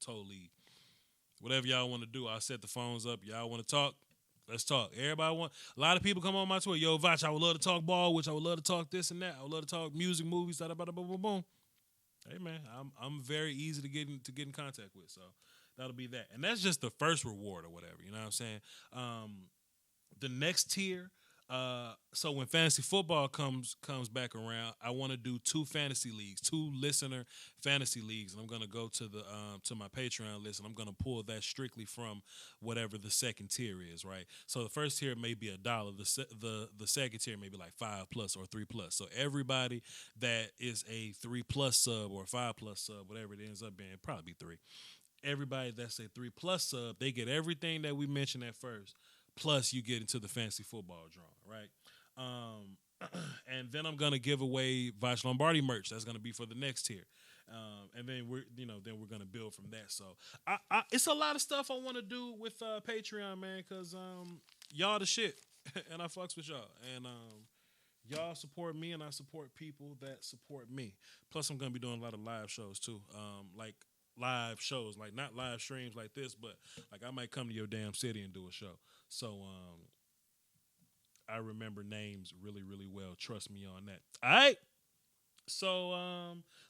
totally whatever y'all want to do. I'll set the phones up. Y'all want to talk? Let's talk. Everybody want. A lot of people come on my Twitter. Yo, Voch, I would love to talk ball, which I would love to talk this and that. I would love to talk music, movies, da da da boom boom boom. Hey man, I'm very easy to get in contact with, so that'll be that. And that's just the first reward or whatever, you know what I'm saying? The next tier, so when fantasy football comes back around, I want to do 2 fantasy leagues, 2 listener fantasy leagues, and I'm gonna go to the to my Patreon list, and I'm gonna pull that strictly from whatever the second tier is, right? So the first tier may be $1, the second tier may be like 5+ or 3+. So everybody that is a 3+ sub or 5+ sub, whatever it ends up being, probably be 3. Everybody that's a 3+ sub, they get everything that we mentioned at first. Plus, you get into the fantasy football drawing, right? And then I'm gonna give away Voch Lombardi merch. That's gonna be for the next tier, and then we're gonna build from that. So, it's a lot of stuff I want to do with Patreon, man, because y'all the shit, and I fucks with y'all, and y'all support me, and I support people that support me. Plus, I'm gonna be doing a lot of live shows too, like live shows, like not live streams like this, but like I might come to your damn city and do a show. So I remember names really, really well. Trust me on that. All right. So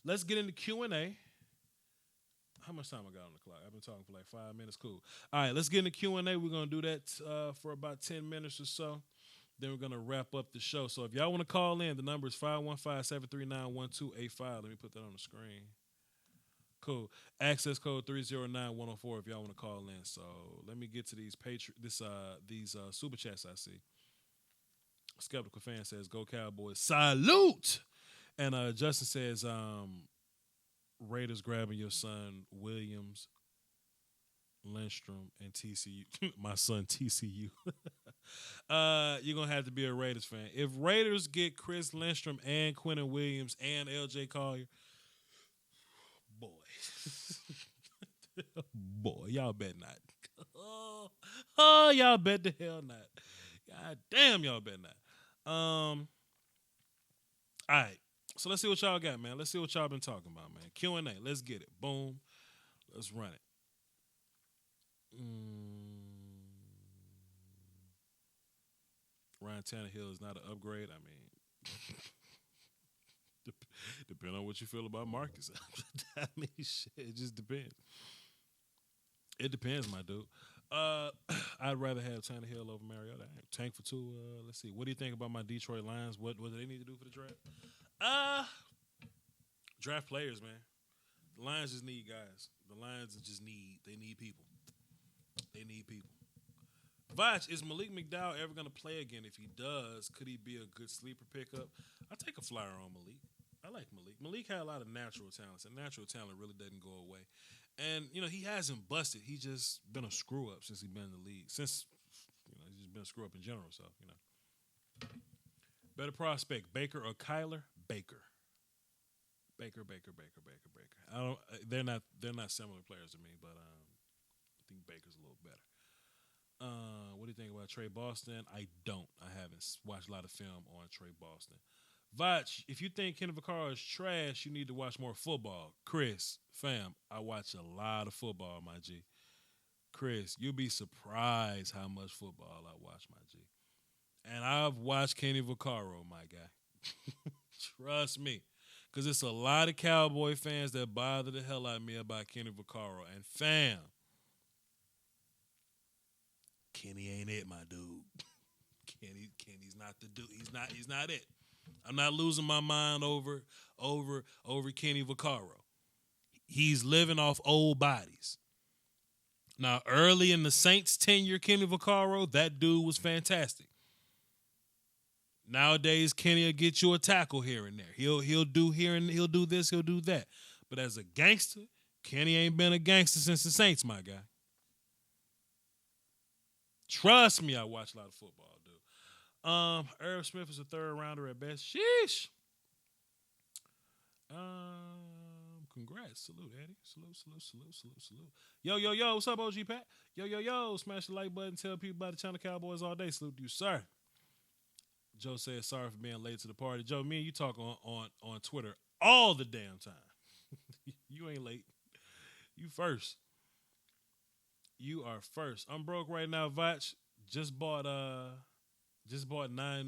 let's get into Q&A. How much time I got on the clock? I've been talking for like 5 minutes. Cool. All right, let's get into Q&A. We're going to do that for about 10 minutes or so. Then we're going to wrap up the show. So if y'all want to call in, the number is 515-739-1285. Let me put that on the screen. Cool. Access code 309104 if y'all want to call in. So let me get to these super chats I see. Skeptical fan says, "Go Cowboys! Salute!" And Justin says, "Raiders grabbing your son Williams, Lindstrom, and TCU. My son TCU. You're gonna have to be a Raiders fan. If Raiders get Chris Lindstrom and Quentin Williams and LJ Collier, boy, boy, y'all bet not. Oh, y'all bet the hell not. God damn, y'all bet not. All right. So let's see what y'all got, man. Let's see what y'all been talking about, man. Q&A. Let's get it. Boom. Let's run it. Ryan Tannehill is not an upgrade. I mean, depending on what you feel about Marcus. I mean, shit, it just depends. It depends, my dude. Uh, I'd rather have Tannehill over Mariota. Tank for two. Let's see. What do you think about my Detroit Lions? What do they need to do for the draft? Uh, Draft players, man. The Lions just need guys. The Lions just need people. They need people. Voch, is Malik McDowell ever going to play again? If he does, could he be a good sleeper pickup? I'll take a flyer on Malik. I like Malik. Malik had a lot of natural talents, and natural talent really doesn't go away. And, he hasn't busted. He's just been a screw up since he's been in the league. Since, he's just been a screw up in general. So, Better prospect, Baker or Kyler? Baker. Baker. I don't. They're not similar players to me, but I think Baker's a little better. What do you think about Trey Boston? I don't. I haven't watched a lot of film on Trey Boston. Voch, if you think Kenny Vaccaro is trash, you need to watch more football. Chris, fam, I watch a lot of football, my G. Chris, you'll be surprised how much football I watch, my G. And I've watched Kenny Vaccaro, my guy. Trust me. Because it's a lot of Cowboy fans that bother the hell out of me about Kenny Vaccaro. And fam, Kenny ain't it, my dude. Kenny's not the dude. He's not it. I'm not losing my mind over Kenny Vaccaro. He's living off old bodies. Now, early in the Saints' tenure, Kenny Vaccaro, that dude was fantastic. Nowadays, Kenny will get you a tackle here and there. He'll do here and he'll do this, he'll do that. But as a gangster, Kenny ain't been a gangster since the Saints, my guy. Trust me, I watch a lot of football, dude. Irv Smith is a third rounder at best. Sheesh. Congrats. Salute, Eddie. Salute. Yo. What's up, OG Pat? Yo. Smash the like button. Tell people about the channel Cowboys all day. Salute to you, sir. Joe says sorry for being late to the party. Joe, me and you talk on Twitter all the damn time. You ain't late. You first. You are first. I'm broke right now, Voch. Just bought 9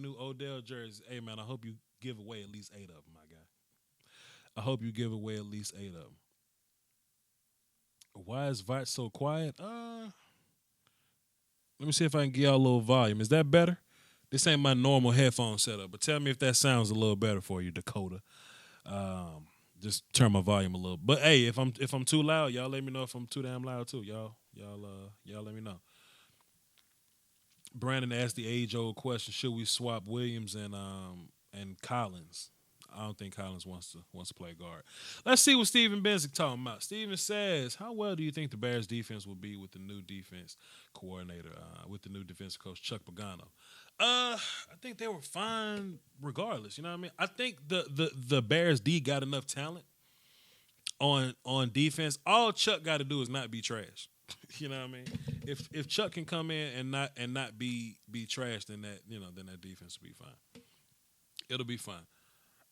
new Odell jerseys. Hey man, I hope you give away at least 8 of them, my guy. I hope you give away at least 8 of them. Why is Voch so quiet? Let me see if I can get y'all a little volume. Is that better? This ain't my normal headphone setup, but tell me if that sounds a little better for you, Dakota. Just turn my volume a little. But hey, if I'm too loud, y'all let me know if I'm too damn loud too. Y'all let me know. Brandon asked the age-old question: should we swap Williams and Collins? I don't think Collins wants to play guard. Let's see what Steven Benzik talking about. Steven says, how well do you think the Bears defense will be with the new defense coordinator, with the new defensive coach, Chuck Pagano? I think they were fine regardless. You know what I mean? I think the Bears D got enough talent on defense. All Chuck got to do is not be trash. You know what I mean? If Chuck can come in and not be trash, then that defense will be fine. It'll be fine.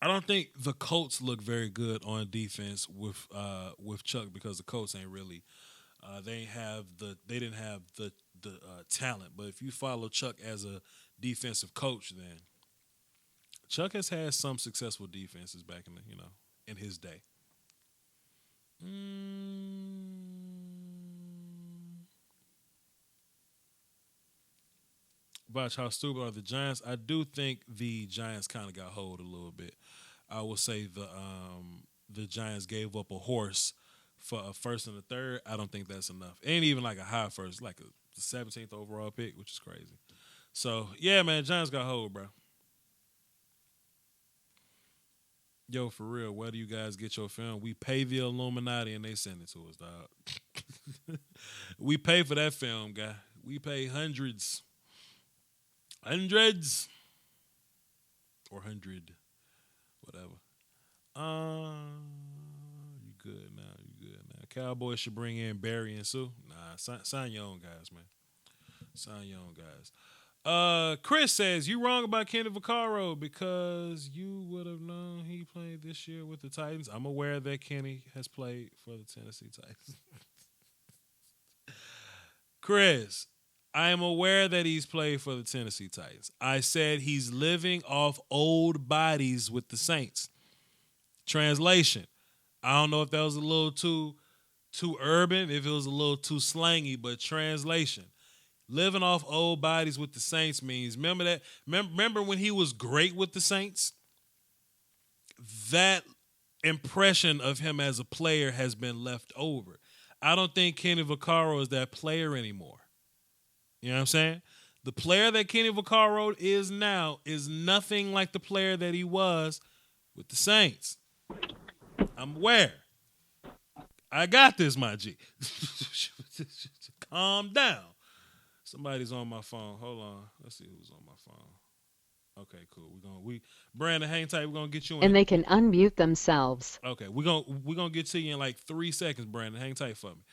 I don't think the Colts look very good on defense with Chuck because the Colts ain't really they didn't have the talent. But if you follow Chuck as a defensive coach, then Chuck has had some successful defenses back in his day. Voch, how stupid are the Giants? I do think the Giants kind of got hold a little bit. I will say the Giants gave up a horse for a first and a third. I don't think that's enough. It ain't even like a high first, like the 17th overall pick, which is crazy. So, yeah, man, Giants got hold, bro. Yo, for real, where do you guys get your film? We pay the Illuminati and they send it to us, dog. We pay for that film, guy. We pay hundreds. Or 100. Whatever. You good now. Cowboys should bring in Barry and Sue. Nah, sign your own guys, man. Sign your own guys. Chris says, you wrong about Kenny Vaccaro because you would have known he played this year with the Titans. I'm aware that Kenny has played for the Tennessee Titans. Chris, I am aware that he's played for the Tennessee Titans. I said he's living off old bodies with the Saints. Translation. I don't know if that was a little too urban, if it was a little too slangy, but translation. Living off old bodies with the Saints means, remember that? Remember when he was great with the Saints? That impression of him as a player has been left over. I don't think Kenny Vaccaro is that player anymore. You know what I'm saying? The player that Kenny Vaccaro is now is nothing like the player that he was with the Saints. I'm aware. I got this, my G. Calm down. Somebody's on my phone. Hold on. Let's see who's on my phone. Okay, cool. Brandon, hang tight. We're gonna get you in. And they can unmute themselves. Okay, we're gonna get to you in like 3 seconds, Brandon. Hang tight for me.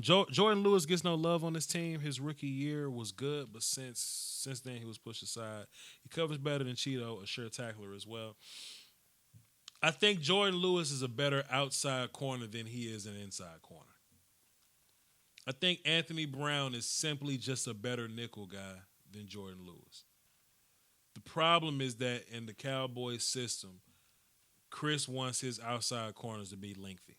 Jordan Lewis gets no love on this team. His rookie year was good, but since then he was pushed aside. He covers better than Cheeto, a sure tackler as well. I think Jordan Lewis is a better outside corner than he is an inside corner. I think Anthony Brown is simply just a better nickel guy than Jordan Lewis. The problem is that in the Cowboys system, Chris wants his outside corners to be lengthy.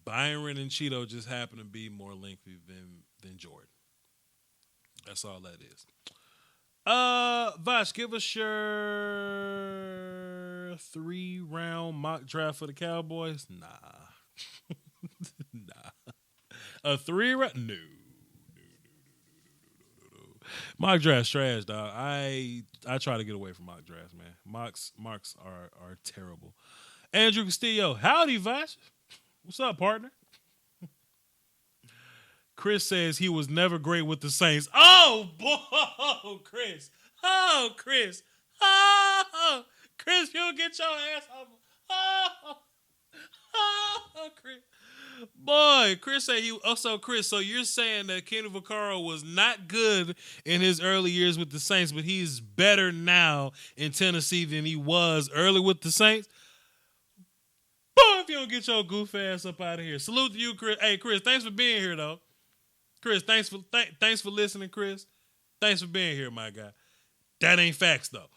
Byron and Cheeto just happen to be more lengthy than Jordan. That's all that is. Voch, give us your 3-round mock draft for the Cowboys. Nah. Nah. A 3-round? No. Mock draft's trash, dog. I try to get away from mock drafts, man. Mocks are terrible. Andrew Castillo, howdy, Voch. What's up, partner? Chris says he was never great with the Saints. Oh, boy, Chris. Oh, Chris. Oh, Chris, you'll get your ass off. Oh, Chris. Boy, Chris said he. Also, Chris, so you're saying that Kenny Vaccaro was not good in his early years with the Saints, but he's better now in Tennessee than he was early with the Saints? Boy, if you don't get your goof ass up out of here. Salute to you, Chris. Hey, Chris, thanks for being here, though. Chris, thanks for listening, Chris. Thanks for being here, my guy. That ain't facts, though.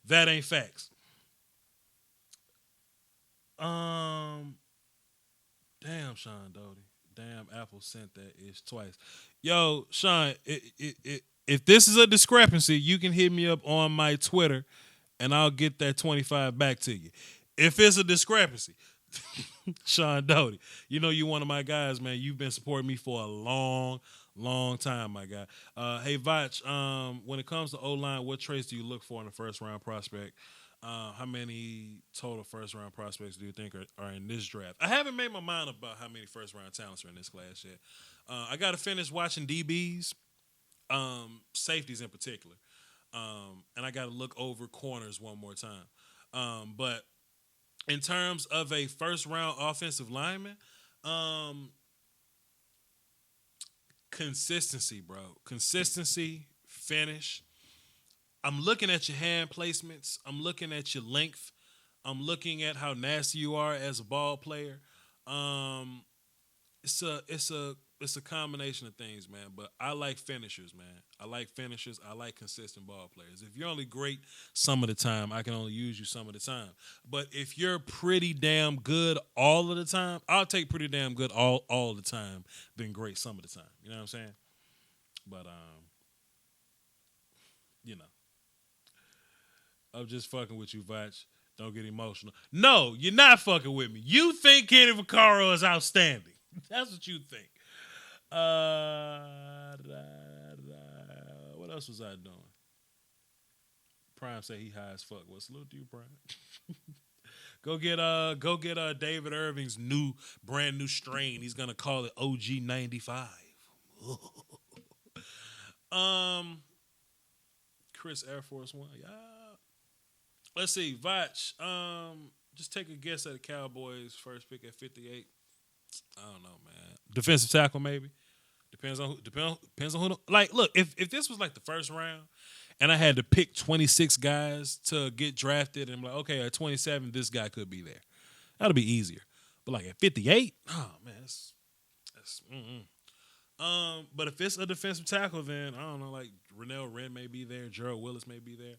That ain't facts. Damn, Sean Doty. Damn, Apple sent that ish twice. Yo, Sean, if this is a discrepancy, you can hit me up on my Twitter, and I'll get that 25 back to you. If it's a discrepancy, Sean Doty, you know you're one of my guys, man. You've been supporting me for a long time, my guy. Hey, Voch, when it comes to O-line, what traits do you look for in a first-round prospect? How many total first-round prospects do you think are in this draft? I haven't made my mind about how many first-round talents are in this class yet. I got to finish watching DBs, safeties in particular, and I got to look over corners one more time. But in terms of a first-round offensive lineman, consistency, bro. Consistency, finish. I'm looking at your hand placements. I'm looking at your length. I'm looking at how nasty you are as a ball player. It's a combination of things, man. But I like finishers, man. I like finishers. I like consistent ball players. If you're only great some of the time, I can only use you some of the time. But if you're pretty damn good all of the time, I'll take pretty damn good all the time than great some of the time. You know what I'm saying? But you know. I'm just fucking with you, Voch. Don't get emotional. No, you're not fucking with me. You think Kenny Vaccaro is outstanding. That's what you think. What else was I doing? Prime say he high as fuck. Well, salute to you, Prime. Go get David Irving's brand new strain. He's gonna call it OG 95. Chris Air Force One. Yeah. Let's see, Voch. Just take a guess at the Cowboys' first pick at 58. I don't know, man. Defensive tackle, maybe. Depends on who. Like, look, if this was like the first round, and I had to pick 26 guys to get drafted, and I'm like, okay, at 27, this guy could be there. That'll be easier. But like at 58, oh man, that's But if it's a defensive tackle, then I don't know. Like Rennell Wren may be there, Gerald Willis may be there.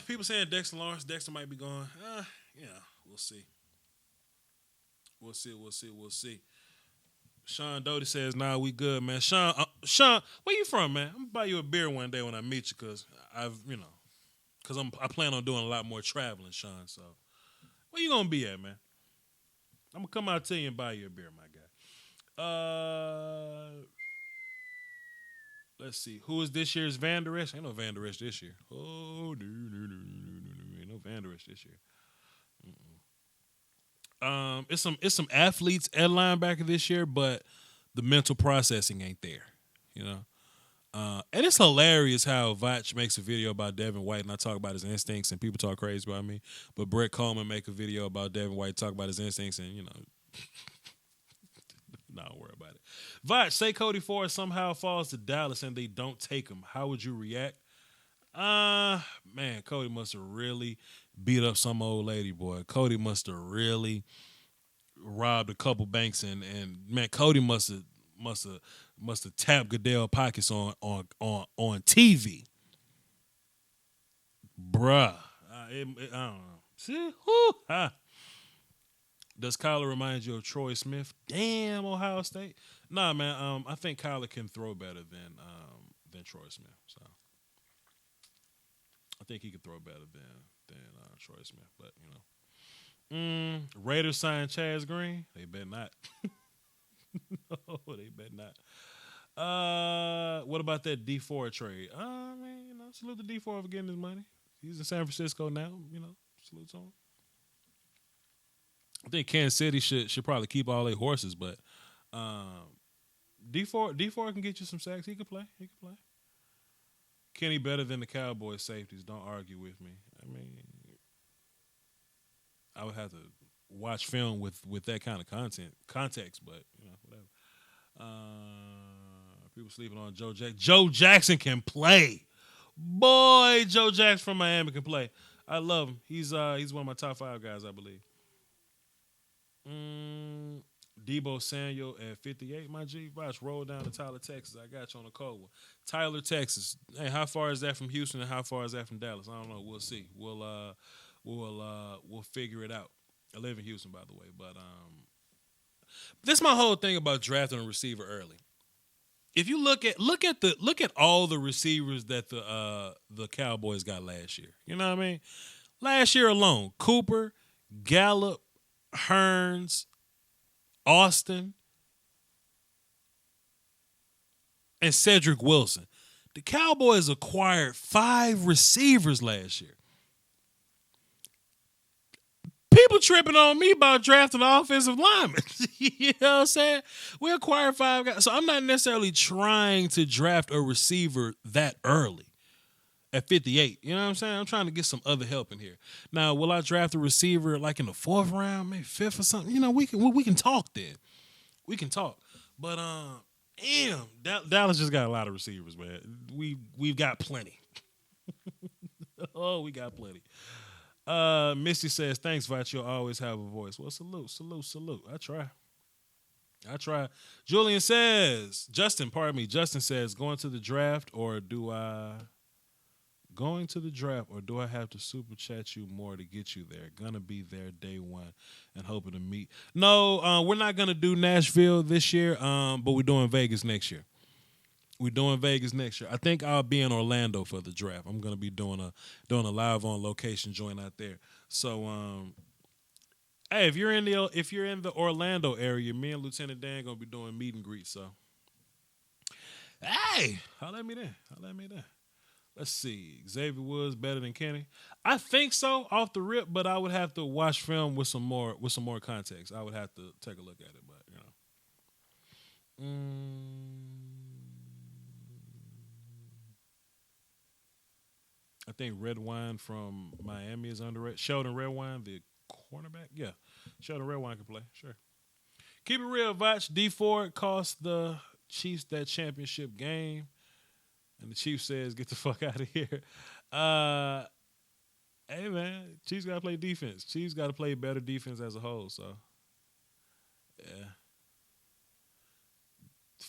People saying Dexter Lawrence, Dexter might be gone. Yeah, we'll see. We'll see. We'll see. We'll see. Sean Doty says, "Nah, we good, man." Sean, where you from, man? I'm gonna buy you a beer one day when I meet you, cause I plan on doing a lot more traveling, Sean. So, where you gonna be at, man? I'm gonna come out to you and buy you a beer, my guy. Let's see. Who is this year's Van Der Esch? Ain't no Van Der Esch this year. Oh, no. Ain't no Van Der Esch this year. It's some athletes at linebacker this year, but the mental processing ain't there. You know. And it's hilarious how Voch makes a video about Devin White, and I talk about his instincts, and people talk crazy about me. But Brett Coleman make a video about Devin White, talk about his instincts, and don't worry about it. Voch, say Cody Ford somehow falls to Dallas and they don't take him. How would you react? Man, Cody must have really beat up some old lady, boy. Cody must have really robbed a couple banks, and man, Cody must have tapped Goodell pockets on TV, bruh. I don't know. See, Does Kyler remind you of Troy Smith? Damn, Ohio State. Nah, man. I think Kyler can throw better than Troy Smith. So I think he could throw better than Troy Smith. But Raiders signed Chaz Green. They better not. No, they better not. What about that D4 trade? Salute to D4 for getting his money. He's in San Francisco now. Salute to him. I think Kansas City should probably keep all their horses, but D4 can get you some sacks. He can play. Kenny better than the Cowboys safeties. Don't argue with me. I would have to watch film with that kind of context, but whatever. People sleeping on Joe Jackson. Joe Jackson can play. Boy, Joe Jackson from Miami can play. I love him. He's one of my top 5 guys, I believe. Debo Samuel at 58, my G. Watch, roll down to Tyler, Texas. I got you on the cold one. Tyler, Texas. Hey, how far is that from Houston and how far is that from Dallas? I don't know. We'll see. We'll figure it out. I live in Houston, by the way, but this is my whole thing about drafting a receiver early. If you look at all the receivers that the Cowboys got last year, you know what I mean? Last year alone, Cooper, Gallup, Hearns, Austin, and Cedric Wilson. The Cowboys acquired 5 receivers last year. People tripping on me about drafting offensive linemen. You know what I'm saying? We acquired 5 guys. So I'm not necessarily trying to draft a receiver that early at 58. You know what I'm saying? I'm trying to get some other help in here. Now, will I draft a receiver like in the 4th round, maybe 5th or something? We can talk then. We can talk. But Dallas just got a lot of receivers, man. We've got plenty. Oh, we got plenty. Misty says, thanks, Voch. You'll always have a voice. Well, salute. I try. Julian says, Justin says, going to the draft or do I have to super chat you more to get you there? Gonna be there day one and hoping to meet. No, we're not gonna do Nashville this year, but we're doing Vegas next year. I think I'll be in Orlando for the draft. I'm gonna be doing a live on location joint out there. So hey, if you're in the Orlando area, me and Lieutenant Dan gonna be doing meet and greet. So hey, holla at me then. Let's see. Xavier Woods better than Kenny? I think so off the rip, but I would have to watch film with some more context. I would have to take a look at it, but I think Red Wine from Miami is underrated. Sheldon Red Wine, the cornerback? Yeah. Sheldon Red Wine can play, sure. Keep it real, Voch. D Ford cost the Chiefs that championship game. And the Chief says, get the fuck out of here. Hey, man, Chiefs got to play defense. Chiefs got to play better defense as a whole, so, yeah.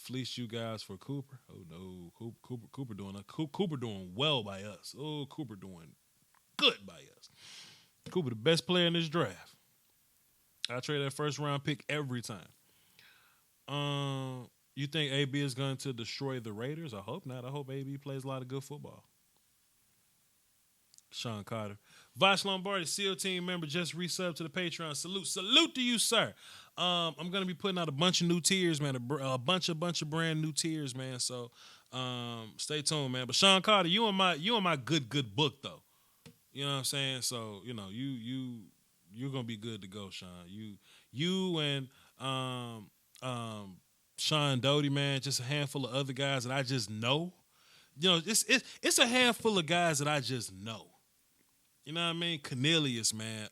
fleece you guys for Cooper. Oh no, Cooper doing well by us. Oh, Cooper doing good by us. Cooper the best player in this draft. I trade that first round pick every time. You think AB is going to destroy the Raiders? I hope not. I hope AB plays a lot of good football. Sean Carter. Voch Lombardi, SEAL team member, just resubbed to the Patreon. Salute to you, sir. I'm gonna be putting out a bunch of new tiers, man. A bunch of brand new tiers, man. So stay tuned, man. But Sean Carter, you on my good book though. You know what I'm saying? So you're gonna be good to go, Sean. You and Sean Doty, man. Just a handful of other guys that I just know. You know, it's a handful of guys that I just know. You know what I mean? Cornelius, man.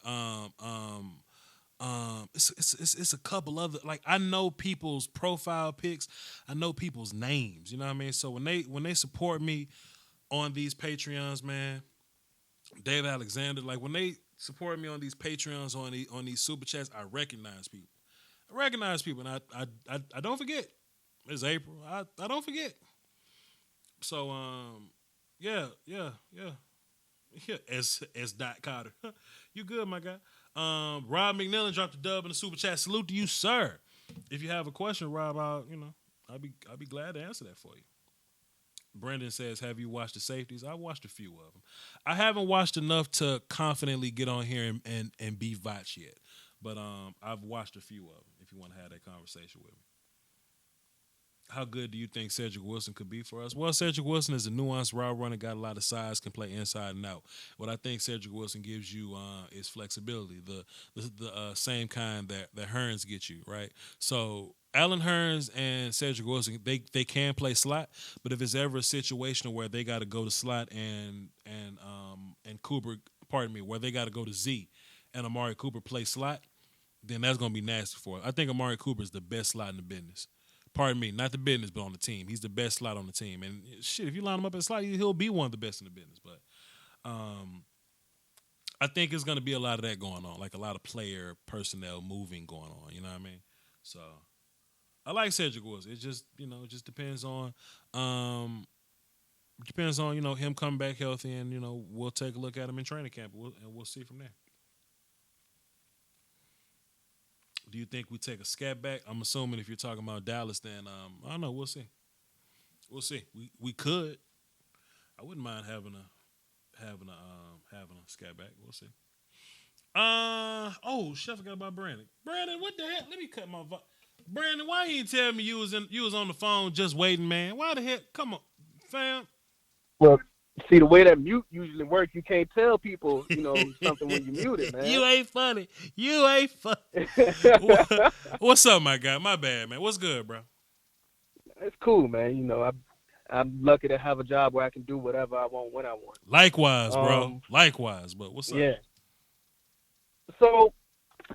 It's a couple other, like, I know people's profile pics. I know people's names. You know what I mean? So when they support me on these Patreons, man, Dave Alexander, like when they support me on these Patreons, on these super chats, I recognize people. And I don't forget. It's April. I don't forget. So yeah. As Dot Carter. You good, my guy. Rob McNillan dropped a dub in the super chat. Salute to you, sir. If you have a question, Rob, I'll be glad to answer that for you. Brendan says, have you watched the safeties? I watched a few of them. I haven't watched enough to confidently get on here and be Voch yet. But I've watched a few of them if you want to have that conversation with me. How good do you think Cedric Wilson could be for us? Well, Cedric Wilson is a nuanced route runner, got a lot of size, can play inside and out. What I think Cedric Wilson gives you is flexibility, the same kind that Hearns gets you, right? So Allen Hearns and Cedric Wilson, they can play slot, but if it's ever a situation where they got to go to slot and Cooper, where they got to go to Z and Amari Cooper play slot, then that's gonna be nasty for us. I think Amari Cooper is the best slot in the business. Pardon me, not the business, but on the team. He's the best slot on the team. And shit, if you line him up at slot, he'll be one of the best in the business. But I think it's going to be a lot of that going on, like a lot of player personnel moving going on. You know what I mean? So I like Cedric Wilson. It just, it just depends on him coming back healthy, and we'll take a look at him in training camp, and we'll see from there. Do you think we take a scat back? I'm assuming if you're talking about Dallas, then I don't know. We'll see. We could. I wouldn't mind having a scat back. We'll see. Oh shit! I forgot about Brandon. Brandon, what the heck? Let me cut my. Brandon, why you didn't tell me you was on the phone just waiting, man? Why the heck? Come on, fam. Well, see, the way that mute usually works, you can't tell people, something when you mute it, man. You ain't funny. What's up, my guy? My bad, man. What's good, bro? It's cool, man. I'm lucky to have a job where I can do whatever I want when I want. Likewise, bro. Likewise, but what's up? Yeah. So,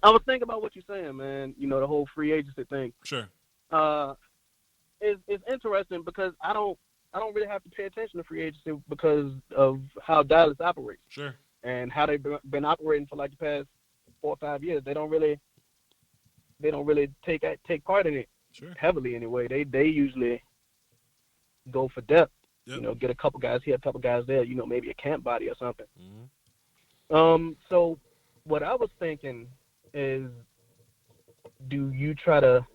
I was thinking about what you're saying, man. The whole free agency thing. Sure. It's interesting because I don't really have to pay attention to free agency because of how Dallas operates. Sure. And how they've been operating for like the past 4 or 5 years. They don't really take part in it. Sure. Heavily anyway. They usually go for depth. Yep. Get a couple guys here, a couple guys there. Maybe a camp body or something. Mm-hmm. So what I was thinking is, do you try to,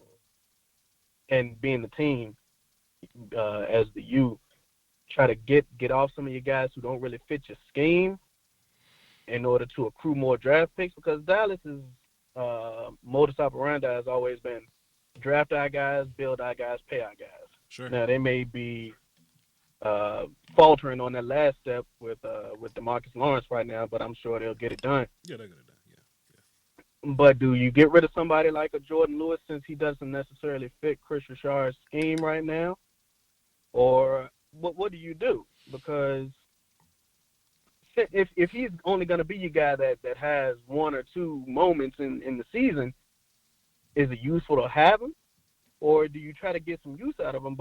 and being the team, as the you, try to get off some of your guys who don't really fit your scheme in order to accrue more draft picks? Because Dallas's modus operandi has always been draft our guys, build our guys, pay our guys. Sure. Now they may be faltering on that last step with DeMarcus Lawrence right now, but I'm sure they'll get it done. Yeah, they'll get it done. Yeah. But do you get rid of somebody like a Jordan Lewis since he doesn't necessarily fit Chris Richard's scheme right now? Or what do you do? Because if he's only going to be your guy that has 1 or 2 moments in the season, is it useful to have him? Or do you try to get some use out of him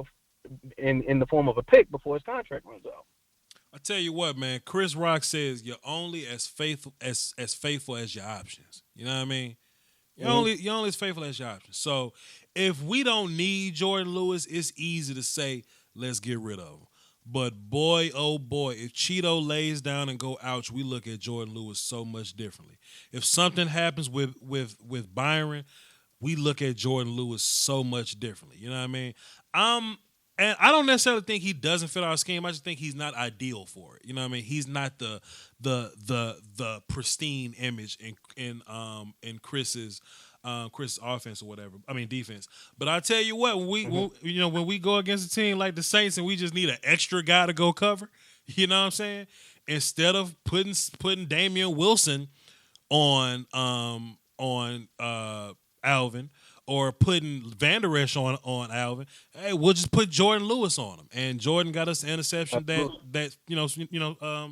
in the form of a pick before his contract runs out? I tell you what, man. Chris Rock says you're only as faithful as your options. You know what I mean? You're only as faithful as your options. So if we don't need Jordan Lewis, it's easy to say let's get rid of him. But boy, oh boy, if Cheeto lays down and go ouch, we look at Jordan Lewis so much differently. If something happens with Byron, we look at Jordan Lewis so much differently. You know what I mean? And I don't necessarily think he doesn't fit our scheme. I just think he's not ideal for it. You know what I mean? He's not the pristine image in Chris's offense or whatever. I mean defense. But I tell you what, when we go against a team like the Saints and we just need an extra guy to go cover, you know what I'm saying? Instead of putting Damian Wilson on Alvin or putting Van Der Esch on Alvin, hey, we'll just put Jordan Lewis on him. And Jordan got us the interception that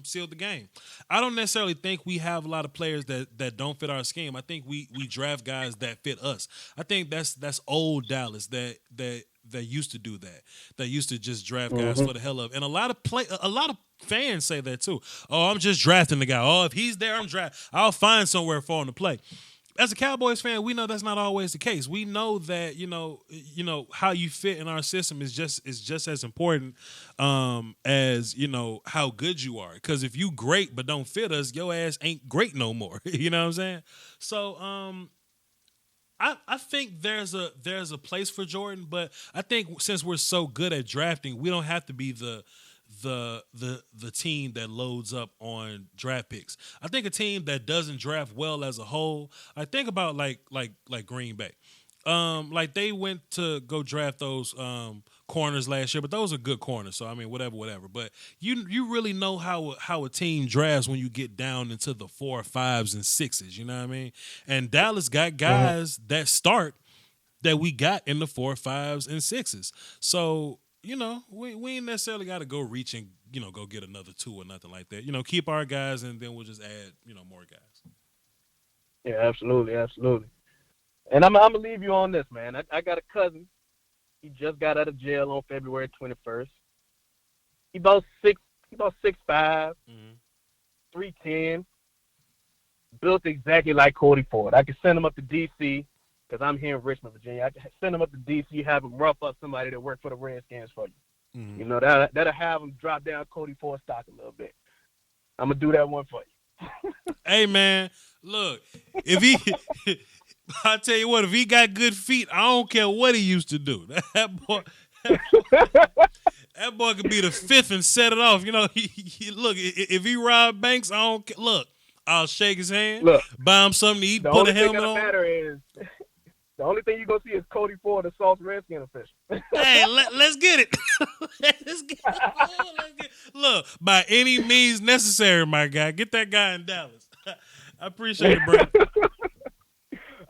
sealed the game. I don't necessarily think we have a lot of players that don't fit our scheme. I think we draft guys that fit us. I think that's old Dallas that used to do that. That used to just draft guys for the hell of it. And a lot of fans say that too. Oh, I'm just drafting the guy. Oh, if he's there, I'll find somewhere for him to play. As a Cowboys fan, we know that's not always the case. We know that how you fit in our system is just as important as how good you are. Because if you great but don't fit us, your ass ain't great no more. You know what I'm saying? So I think there's a place for Jordan, but I think since we're so good at drafting, we don't have to be the team that loads up on draft picks. I think a team that doesn't draft well as a whole. I think about like Green Bay. Like they went to go draft those corners last year, but those are good corners. So I mean, whatever. But you really know how a team drafts when you get down into the 4, 5s, and 6s. You know what I mean? And Dallas got guys that start that we got in the 4, 5s, and 6s. So we ain't necessarily got to go reach and go get another 2 or nothing like that. Keep our guys and then we'll just add more guys. Yeah, absolutely. And I'm gonna leave you on this, man. I got a cousin. He just got out of jail on February 21st. He about 6'5", 310. Built exactly like Cody Ford. I could send him up to D.C. because I'm here in Richmond, Virginia. I can send him up to D.C., have him rough up somebody that worked for the Redskins for you. Mm-hmm. That'll have him drop down Cody Ford stock a little bit. I'm going to do that one for you. Hey, man, look, I tell you what, if he got good feet, I don't care what he used to do. That boy could be the 5th and set it off. Look, if he robbed banks, I don't care. Look, I'll shake his hand, buy him something to eat, put a helmet on. The only thing that matter is, the only thing you're going to see is Cody Ford, the Sauce Redskin official. Hey, let's get it. Let's get it. Look, by any means necessary, my guy. Get that guy in Dallas. I appreciate it, bro.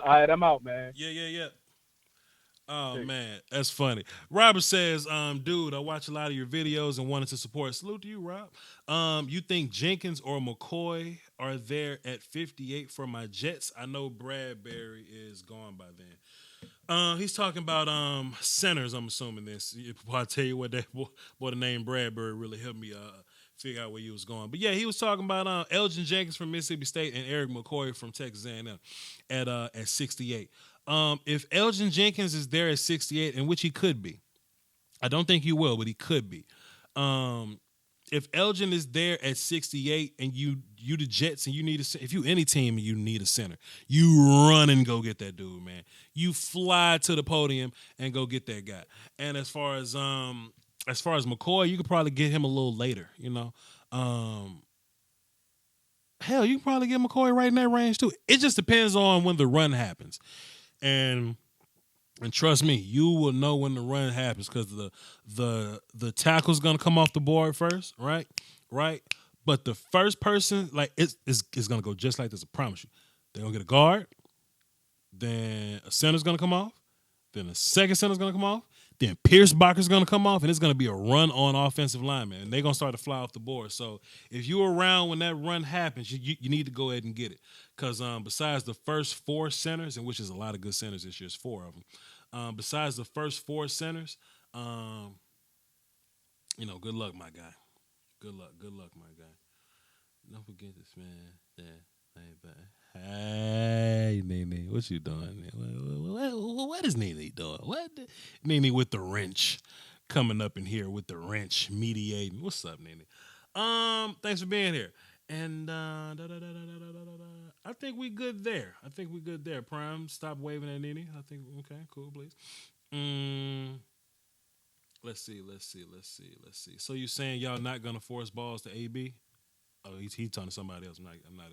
All right, I'm out, man. Yeah. Oh, man, that's funny. Robert says, dude, I watch a lot of your videos and wanted to support. Salute to you, Rob. You think Jenkins or McCoy are there at 58 for my Jets? I know Bradbury is gone by then. He's talking about centers, I'm assuming this. I'll tell you what, that boy, the name Bradbury really helped me figure out where he was going. But yeah, he was talking about Elgin Jenkins from Mississippi State and Eric McCoy from Texas A&M at 68. If Elgin Jenkins is there at 68, and which he could be, I don't think he will, but he could be. If Elgin is there at 68 and you the Jets and you need if you any team and you need a center, you run and go get that dude, man. You fly to the podium and go get that guy. And as far as McCoy, you could probably get him a little later, Hell, you can probably get McCoy right in that range too. It just depends on when the run happens. And trust me, you will know when the run happens because the tackle's gonna come off the board first, right? But the first person, like it's gonna go just like this. I promise you. They're gonna get a guard, then a center's gonna come off, then a second center's gonna come off, then Pierce Bacher's gonna come off, and it's gonna be a run on offensive lineman, and they're gonna start to fly off the board. So if you're around when that run happens, you need to go ahead and get it. Because besides the first 4 centers, and which is a lot of good centers this year, it's 4 of them. Besides the first 4 centers, good luck, my guy. Good luck, my guy. Don't forget this, man. Yeah. Hey, Nene, what you doing? What is Nene doing? What Nene with the wrench coming up in here with the wrench mediating? What's up, Nene? Thanks for being here. And I think we good there. Prime, stop waving at Nene. I think okay, cool, please. Mm, let's see. So you saying y'all not gonna force balls to AB? Oh, he's talking to somebody else. I'm not.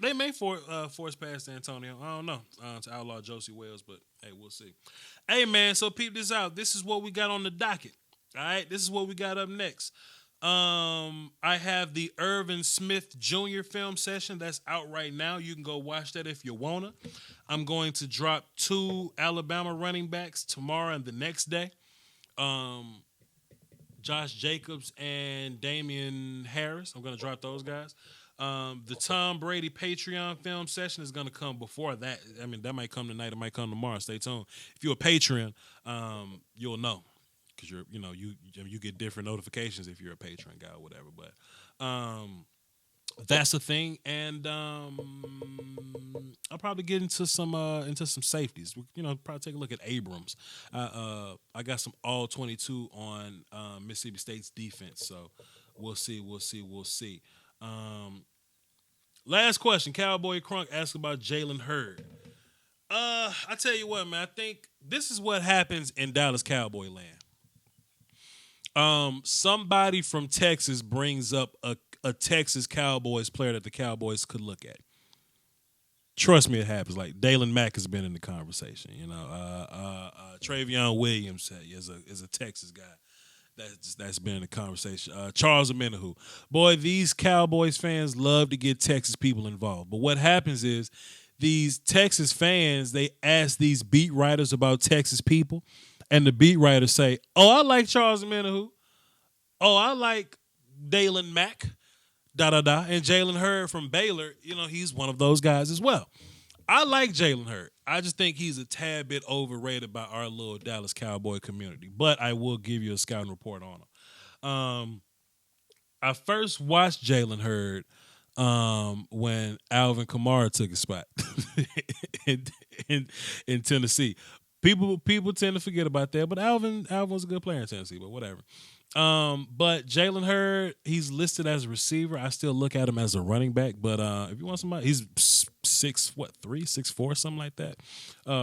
They may force past Antonio. I don't know to outlaw Josie Wells, but hey, we'll see. Hey man, so peep this out. This is what we got on the docket. All right, this is what we got up next. I have the Irvin Smith Jr. film session that's out right now. You can go watch that if you wanna. I'm going to drop 2 Alabama running backs tomorrow and the next day. Josh Jacobs and Damian Harris. I'm going to drop those guys. The Tom Brady Patreon film session is going to come before that. I mean, that might come tonight. It might come tomorrow. Stay tuned. If you're a Patreon, you'll know because you get different notifications if you're a Patreon guy or whatever. But that's a thing, and I'll probably get into some safeties. Probably take a look at Abrams. I got some all 22 on Mississippi State's defense, so we'll see. Last question, Cowboy Crunk asked about Jalen Hurd. I tell you what, man. I think this is what happens in Dallas Cowboy land. Somebody from Texas brings up a Texas Cowboys player that the Cowboys could look at. Trust me, it happens. Like Dalen Mack has been in the conversation. Travion Williams is a Texas guy that's been in the conversation. Charles Amenahu. Boy, these Cowboys fans love to get Texas people involved. But what happens is these Texas fans, they ask these beat writers about Texas people, and the beat writers say, "Oh, I like Charles Amenahu. Oh, I like Dalen Mack. And Jalen Hurd from Baylor, he's one of those guys as well. I like Jalen Hurd. I just think he's a tad bit overrated by our little Dallas Cowboy community. But I will give you a scouting report on him. I first watched Jalen Hurd when Alvin Kamara took his spot in Tennessee. People tend to forget about that, but Alvin was a good player in Tennessee, but whatever. But Jalen Hurd, he's listed as a receiver. I still look at him as a running back, but if you want somebody, he's 6'4", something like that.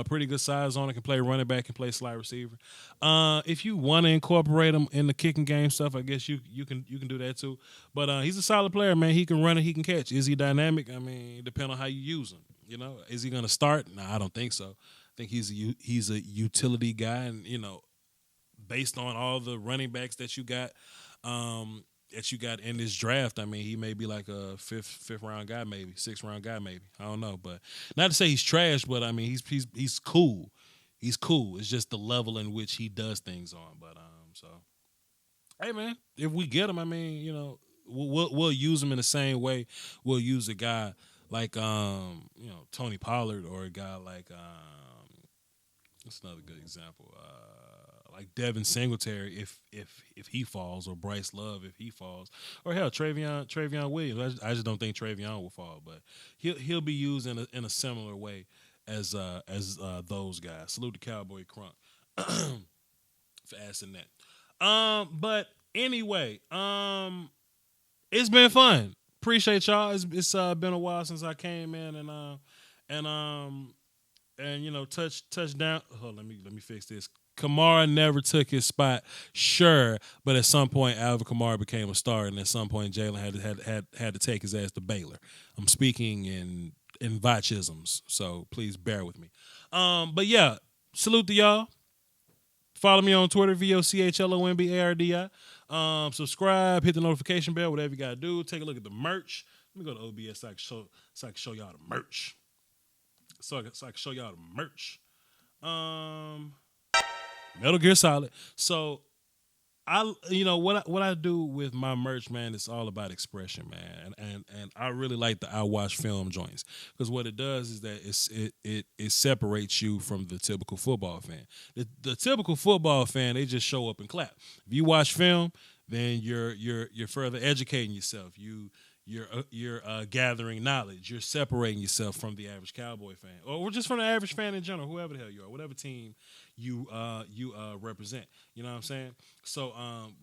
Pretty good size on it. Can play running back, can play slide receiver. If you want to incorporate him in the kicking game stuff, I guess you can do that too. But he's a solid player, man. He can run and he can catch. Is he dynamic? I mean, depending on how you use him. Is he going to start? No, I don't think so. I think he's a utility guy, and based on all the running backs that you got in this draft, I mean, he may be like a fifth round guy, maybe 6th round guy, maybe. I don't know, but not to say he's trash, but I mean, he's cool. He's cool. It's just the level in which he does things on. But so hey, man, if we get him, I mean, we'll use him in the same way we'll use a guy like Tony Pollard, or a guy like what's another good example? Like Devin Singletary, if he falls, or Bryce Love if he falls, or hell, Travion Williams. I just don't think Travion will fall, but he'll be used in a similar way as those guys. Salute to Cowboy Crunk for asking that. But anyway, it's been fun. Appreciate y'all. It's been a while since I came in and touchdown. Hold on, let me fix this. Kamara never took his spot, sure, but at some point Alvin Kamara became a star, and at some point Jalen had to take his ass to Baylor. I'm speaking in Vochisms, so please bear with me. But yeah, salute to y'all. Follow me on Twitter, VOCHLONBARDI. Subscribe, hit the notification bell, whatever you gotta do. Take a look at the merch. Let me go to OBS so I can show y'all the merch. So I can show y'all the merch. Metal Gear Solid. So what I do with my merch, man, it's all about expression, man. And I really like the I watch film joints, because what it does is that it separates you from the typical football fan. The typical football fan, they just show up and clap. If you watch film, then you're further educating yourself. You're gathering knowledge. You're separating yourself from the average Cowboy fan, or just from the average fan in general, whoever the hell you are, whatever team you represent. You know what I'm saying? So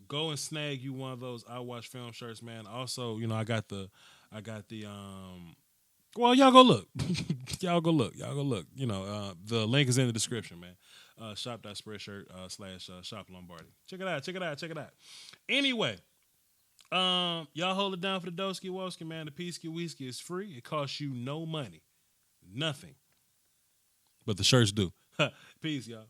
go and snag you one of those I Watch Film shirts, man. Also, I got the well, y'all go look. Y'all go look. The link is in the description, man. Shop.spreadshirt / shop Lombardi. Check it out. Anyway, y'all hold it down for the Doski Woski, man. The Peasky Whiskey is free. It costs you no money. Nothing. But the shirts do. Peace, y'all.